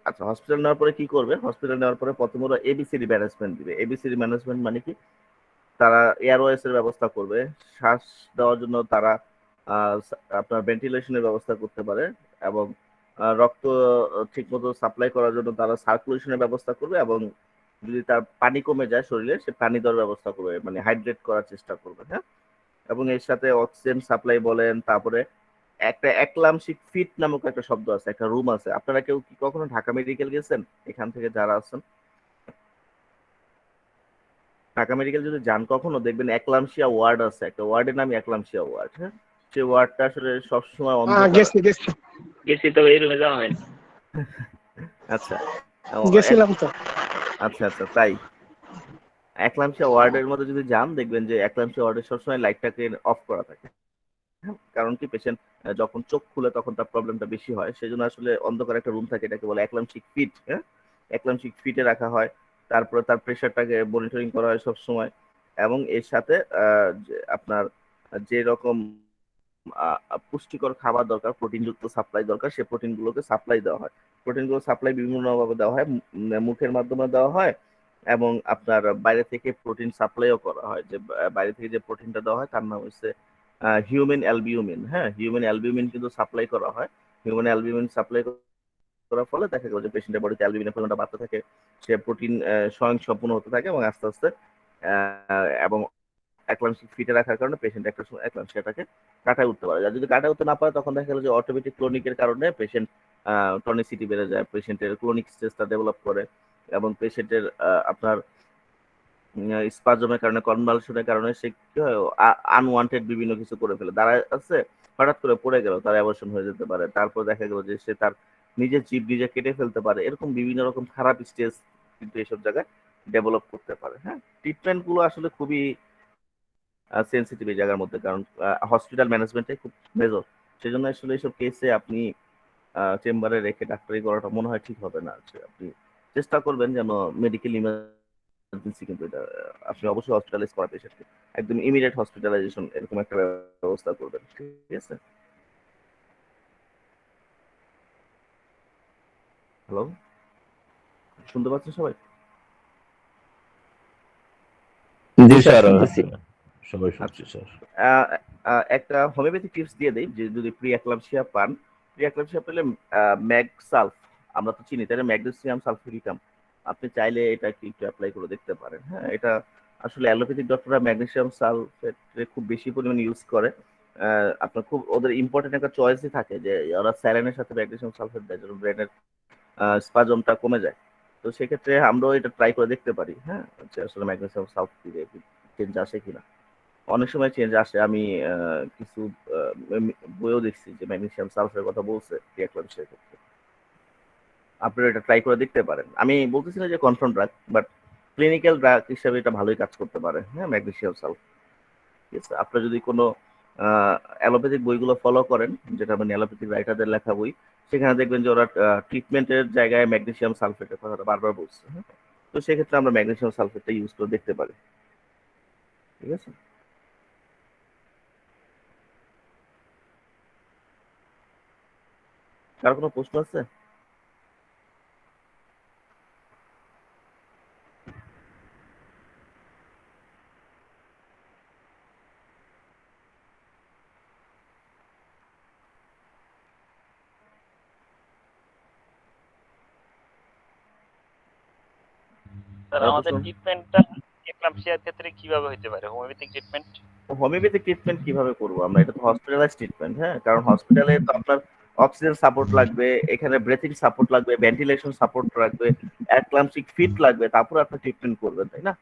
আচ্ছা, হসপিটাল নেওয়ার পরে কি করবে? হসপিটাল নেওয়ার পরে প্রথমে ওরা এবিসিডি ম্যানেজমেন্ট দিবে। এবিসিডি ম্যানেজমেন্ট মানে কি? তারা এয়ারওয়েস এর ব্যবস্থা করবে, শ্বাস দেওয়ার জন্য তারা আপনার ভেন্টিলেশনের ব্যবস্থা করতে পারে এবং রক্ত ঠিকমতো সাপ্লাই করার জন্য তারা সার্কুলেশনের ব্যবস্থা করবে এবং যদি তার পানি কমে যায় শরীরে, সে পানি দেওয়ার ব্যবস্থা করবে, মানে হাইড্রেট করার চেষ্টা করবে। হ্যাঁ, এবং এর সাথে অক্সিজেন সাপ্লাই বলেন, তারপরে একটা একলামশিক ফিট নামক একটা শব্দ আছে, একটা রুম আছে। আপনারা কেউ কি কখনো ঢাকা মেডিকেল গেছেন? এখান থেকে যারা আছেন ঢাকা মেডিকেল যদি যান কখনো, দেখবেন একলামশিয়া ওয়ার্ড আছে, একটা ওয়ার্ডের নাম একলামশিয়া ওয়ার্ড। হ্যাঁ, সেই ওয়ার্ডটা আসলে সবসময় গেছি তো এই রুমে যাওয়া হয়নি। আচ্ছা, গেছিলাম তো। আচ্ছা আচ্ছা, তাই একলামশিয়া ওয়ার্ডের মধ্যে যদি যান, দেখবেন যে একলামশিয়া ওয়ার্ডে সবসময় লাইটটাকে অফ করা থাকে। কারণ কি, পেশেন্ট যখন চোখ খুলে তখন তার প্রবলেমটা বেশি হয়, সেজন্য আসলে অন্ধকার একটা রুম থাকে, এটাকে বলে একলামশিক ফিট। হ্যাঁ, একলামশিক ফিটে রাখা হয়। তারপরে তার প্রেশারটাকে মনিটরিং করা হয় সব সময় এবং এর সাথে আপনার যে রকম পুষ্টিকর খাবার দরকার, প্রোটিনযুক্ত সাপ্লাই দরকার, সে প্রোটিনগুলোকে সাপ্লাই দেওয়া হয়। প্রোটিনগুলো সাপ্লাই বিভিন্নভাবে দেওয়া হয়, মুখের মাধ্যমে দেওয়া হয় এবং আপনার বাইরে থেকে প্রোটিন সাপ্লাইও করা হয়। যে বাইরে থেকে যে প্রোটিনটা দেওয়া হয় তার নাম হচ্ছে হিউম্যান অ্যালবিউমিন। হ্যাঁ, হিউম্যান অ্যালবিউমিন কিন্তু সাপ্লাই করা হয়। হিউম্যান অ্যালবিউমিন সাপ্লাই করার ফলে দেখা গেল যে পেশেন্টের বডিতে অ্যালবিউমিনের পরিমাণটা বাড়তে থাকে, সে প্রোটিন স্বয়ংসম্পূর্ণ হতে থাকে এবং আস্তে আস্তে এবং একলামশিক ফিটে রাখার কারণে পেশেন্ট একটা সময় একলামশিয়াটাকে কাটায় উঠতে পারে। আর যদি কাটায় উঠতে না পারে, তখন দেখা গেল যে অটোমেটিক ক্লোনিকের কারণে পেশেন্ট টনিসিটি বেড়ে যায়, পেশেন্টের ক্লোনিক স্টেজটা ডেভেলপ করে এবং পেশেন্টের আপনার স্পাজমের কারণে, কনভালশনের কারণে সে কি হয়, আনওয়ান্টেড বিভিন্ন কিছু করে ফেলে। দাঁড়ায় আছে, হঠাৎ করে পড়ে গেল, তার অ্যাবর্শন হয়ে যেতে পারে। তারপর দেখা গেল যে সে তার নিজের জিভ নিজে কেটে ফেলতে পারে। এরকম বিভিন্ন রকম খারাপ স্টেজ কিন্তু এইসব জায়গায় ডেভেলপ করতে পারে। হ্যাঁ, ট্রিটমেন্ট গুলো আসলে খুবই সেন্সিটিভ এই জায়গার মধ্যে, কারণ হসপিটাল ম্যানেজমেন্টে খুব মেজর। সেজন্য আসলে এইসব কেসে আপনি চেম্বারে রেখে ডাক্তারি করাটা মনে হয় ঠিক হবে না। আপনি চেষ্টা করবেন যেন মেডিকেল ইমার্জেন্সি, কিন্তু এটা আপনি অবশ্যই হসপিটালাইজ করা পেশেন্টকে একদম ইমিডিয়েট হসপিটালাইজেশন এরকম একটা ব্যবস্থা করবেন। ঠিক আছে? হ্যালো, শুনতে পাচ্ছেন সবাই? জি স্যার, সবাই শুনছি স্যার। একটা হোমিওপ্যাথি টিপস দিয়ে দেই, যে যদি প্রি একলামশিয়া পান, প্রি একলামশিয়া পেলে ম্যাগসালফ, আমরা তো চিনি তাই না, ম্যাগনেসিয়াম সালফিউরিকাম, আপনি চাইলে এটা কি একটু অ্যাপ্লাই করে দেখতে পারেন। হ্যাঁ, এটা আসলে অ্যালোপ্যাথিক ডক্টররা ম্যাগনেসিয়াম সালফেট খুব বেশি পরিমাণে ইউজ করে আপনার খুব ওদের ইম্পর্টেন্ট একটা চয়েসই থাকে যে ওরা স্যালাইনের সাথে ম্যাগনেসিয়াম সালফেট দেয় যেন ব্রেনের স্পাজমটা কমে যায়। তো সেক্ষেত্রে আমরাও এটা ট্রাই করে দেখতে পারি, হ্যাঁ, যে আসলে ম্যাগনেসিয়াম সালফেট দিলে চেঞ্জ আসে কিনা। অনেক সময় চেঞ্জ আসে। আমি কিছু বইও দেখছি যে ম্যাগনেসিয়াম সালফেটের কথা বলছে প্রিএক্লাম্পসিয়ার ক্ষেত্রে। আপনারা এটা ট্রাই করে দেখতে পারেন। আমি বলতেছি না যে confirm drug, but clinical drug হিসেবে এটা ভালোই কাজ করতে পারে, হ্যাঁ, ম্যাগনেসিয়াম সালফেট। ঠিক আছে, আপনারা যদি কোনো অ্যালোপ্যাথিক বইগুলো ফলো করেন, যেটা মানে অ্যালোপ্যাথিক রাইটারদের লেখা বই, সেখানে দেখবেন যে ওরা ট্রিটমেন্টের জায়গায় ম্যাগনেসিয়াম সালফেটের কথাটা বারবার বলছে, হ্যাঁ। তো সেক্ষেত্রে আমরা ম্যাগনেসিয়াম সালফেটটা ইউজ করে দেখতে পারি। ঠিক আছে, কার কোনো প্রশ্ন আছে? স্যার আমাদের ট্রিটমেন্টটা এক্লাম্পসিয়ার ক্ষেত্রে কিভাবে হতে পারে? Homeopathic treatment? হোমিওপ্যাথিক ট্রিটমেন্ট কিভাবে করব আমরা? এটা তো হসপিটালাইজ ট্রিটমেন্ট, হ্যাঁ, কারণ হসপিটালে তো আপনার অক্সিজেন সাপোর্ট লাগবে, এখানে ব্রেথিং সাপোর্ট লাগবে, ভেন্টিলেশন সাপোর্ট লাগবে, অ্যাক্লাম্পসিক ফিট লাগবে, তারপর আপনি ট্রিটমেন্ট করবেন, তাই না?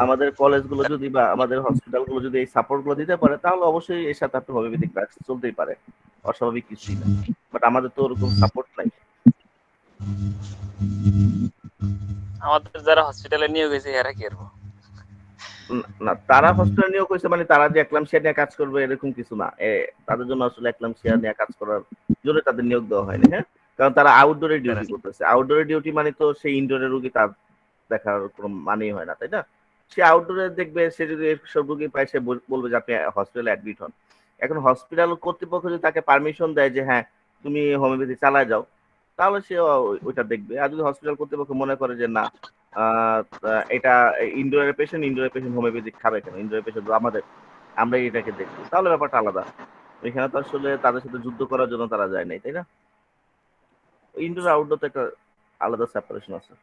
আমাদের কলেজগুলো যদি বা আমাদের হসপিটালগুলো যদি এই সাপোর্টগুলো দিতে পারে, তাহলে অবশ্যই এর সাথে আপনি হোমিওপ্যাথিক ড্রাগস চলতেই পারে, অস্বাভাবিক কিছুই না। বাট আমাদের তো ওরকম সাপোর্ট নাই। আমাদের যারা হসপিটালে নিয়োগ হয়েছে এরা কি করবো? না, তারা হসপিটালে নিয়োগ হয়েছে মানে তারা যে এক্লাম্পসিয়া নিয়ে কাজ করবে এরকম কিছু না। তাদের জন্য আসলে এক্লাম্পসিয়া নিয়ে কাজ করার জন্য তাদের নিয়োগ দেওয়া হয়নি, হ্যাঁ, কারণ তারা আউটডোরে ডিউটি করতেছে। আউটডোরে ডিউটি মানে তো সেই ইনডোরের রোগী তার দেখার কোনো মানেই হয় না, তাই না? সে আউটডোরে দেখবে, সে যদি সব রোগী পায় সে বলবে যে আপনি হসপিটালে অ্যাডমিট হন। এখন হসপিটাল কর্তৃপক্ষ যদি তাকে পারমিশন দেয় যে হ্যাঁ তুমি হোমিওপ্যাথি চালায় যাও, তাহলে সে ওইটা দেখবে। আর যদি হসপিটাল কর্তৃপক্ষ মনে করে যে না এটা ইনডোরের পেশেন্ট হোমিওপ্যাথিক খাবে কেন, ইনডোরের পেশেন্ট আমরা এটাকে দেখবো, তাহলে ব্যাপারটা আলাদা। এখানে তো আসলে তাদের সাথে যুদ্ধ করার জন্য তারা যায় নাই, তাই না? ইনডোর আউটডোর তো একটা আলাদা সেপারেশন আছে।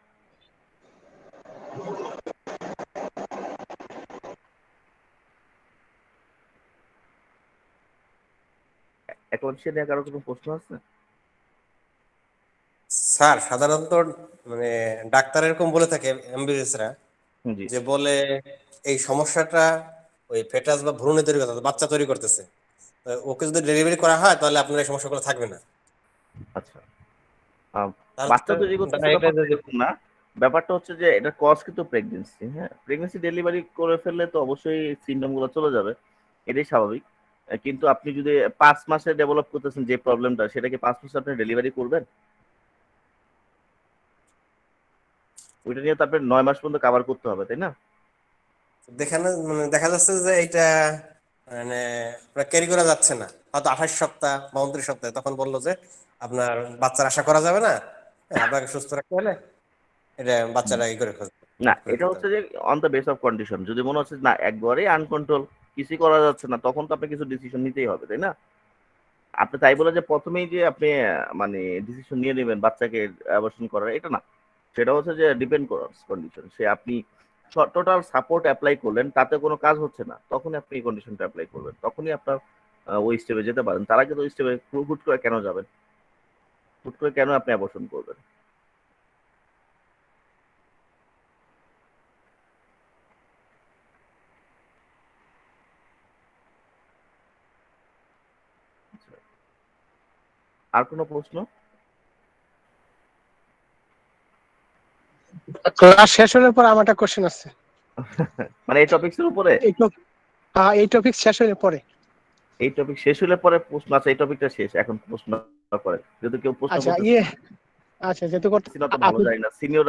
এক্লাম্পসিয়া নিয়ে কারো কোনো প্রশ্ন আছে? স্যার সাধারণত মানে ডাক্তার এরকম বলে থাকে এমবিবিএসরা, যে বলে এই সমস্যাটা ওই ফেটাস বা ভ্রূণে তৈরি করতে, বাচ্চা তৈরি করতেছে, ওকে যদি ডেলিভারি করা হয় তাহলে আপনার এই সমস্যাগুলো থাকবে না। আচ্ছা, বাচ্চা তৈরি করতেছে এরকম না, ব্যাপারটা হচ্ছে যে এটা কজ কিন্তু প্রেগন্যান্সি, হ্যাঁ, প্রেগন্যান্সি ডেলিভারি করে ফেললে তো অবশ্যই সিমটম গুলো চলে যাবে, এটাই স্বাভাবিক। কিন্তু আপনি যদি 5 মাসে ডেভেলপ করতেছেন যে প্রবলেমটা, সেটাকে 5 মাসে আপনি ডেলিভারি করবেন? ওইটা নিয়ে তো আপনার 9 মাস পর্যন্ত কভার করতে হবে, তাই না? মানে দেখা যাচ্ছে যে এটা মানে ক্যারি করা যাচ্ছে না, হয়তো 28 সপ্তাহ বা 29 সপ্তাহে তখন বললো যে আপনার বাচ্চার আশা করা যাবে না, আপনাকে সুস্থ রাখতে হলে এটা বাচ্চারা ই করে না, এটা হচ্ছে যে on the base of condition. যদি মনে হচ্ছে না একবারেই আনকন্ট্রোল, কিছুই করা যাচ্ছে না, তখন তো আপনার কিছু ডিসিশন নিতেই হবে, তাই না? আপনি তাই বলে যে প্রথমেই যে আপনি মানে ডিসিশন নিয়ে নেবেন বাচ্চাকে অ্যাবর্শন করার, এটা না। সেটা হচ্ছে যে ডিপেন্ড করার কন্ডিশন। সে আপনি টোটাল সাপোর্ট অ্যাপ্লাই করলেন, তাতে কোনো কাজ হচ্ছে না, তখনই আপনি এই কন্ডিশনটা অ্যাপ্লাই করবেন, তখনই আপনার ওই স্টেপে যেতে পারেন। তারা কিন্তু ওই স্টেপে হুট করে কেন যাবেন? হুট করে কেন আপনি অ্যাবর্শন করবেন? আর কোনো প্রশ্ন? ক্লাস শেষ হলে পরে আমার একটা কোশ্চেন আছে। মানে এই টপিকসের উপরে? এই টপিক শেষ হলে পরে। এই টপিক শেষ হলে পরে প্রশ্ন আছে? এই টপিকটা শেষ, এখন প্রশ্ন করে যদি কেউ প্রশ্ন আচ্ছা করতে আচ্ছা যেহেতু ভালো যায় না, সিনিয়র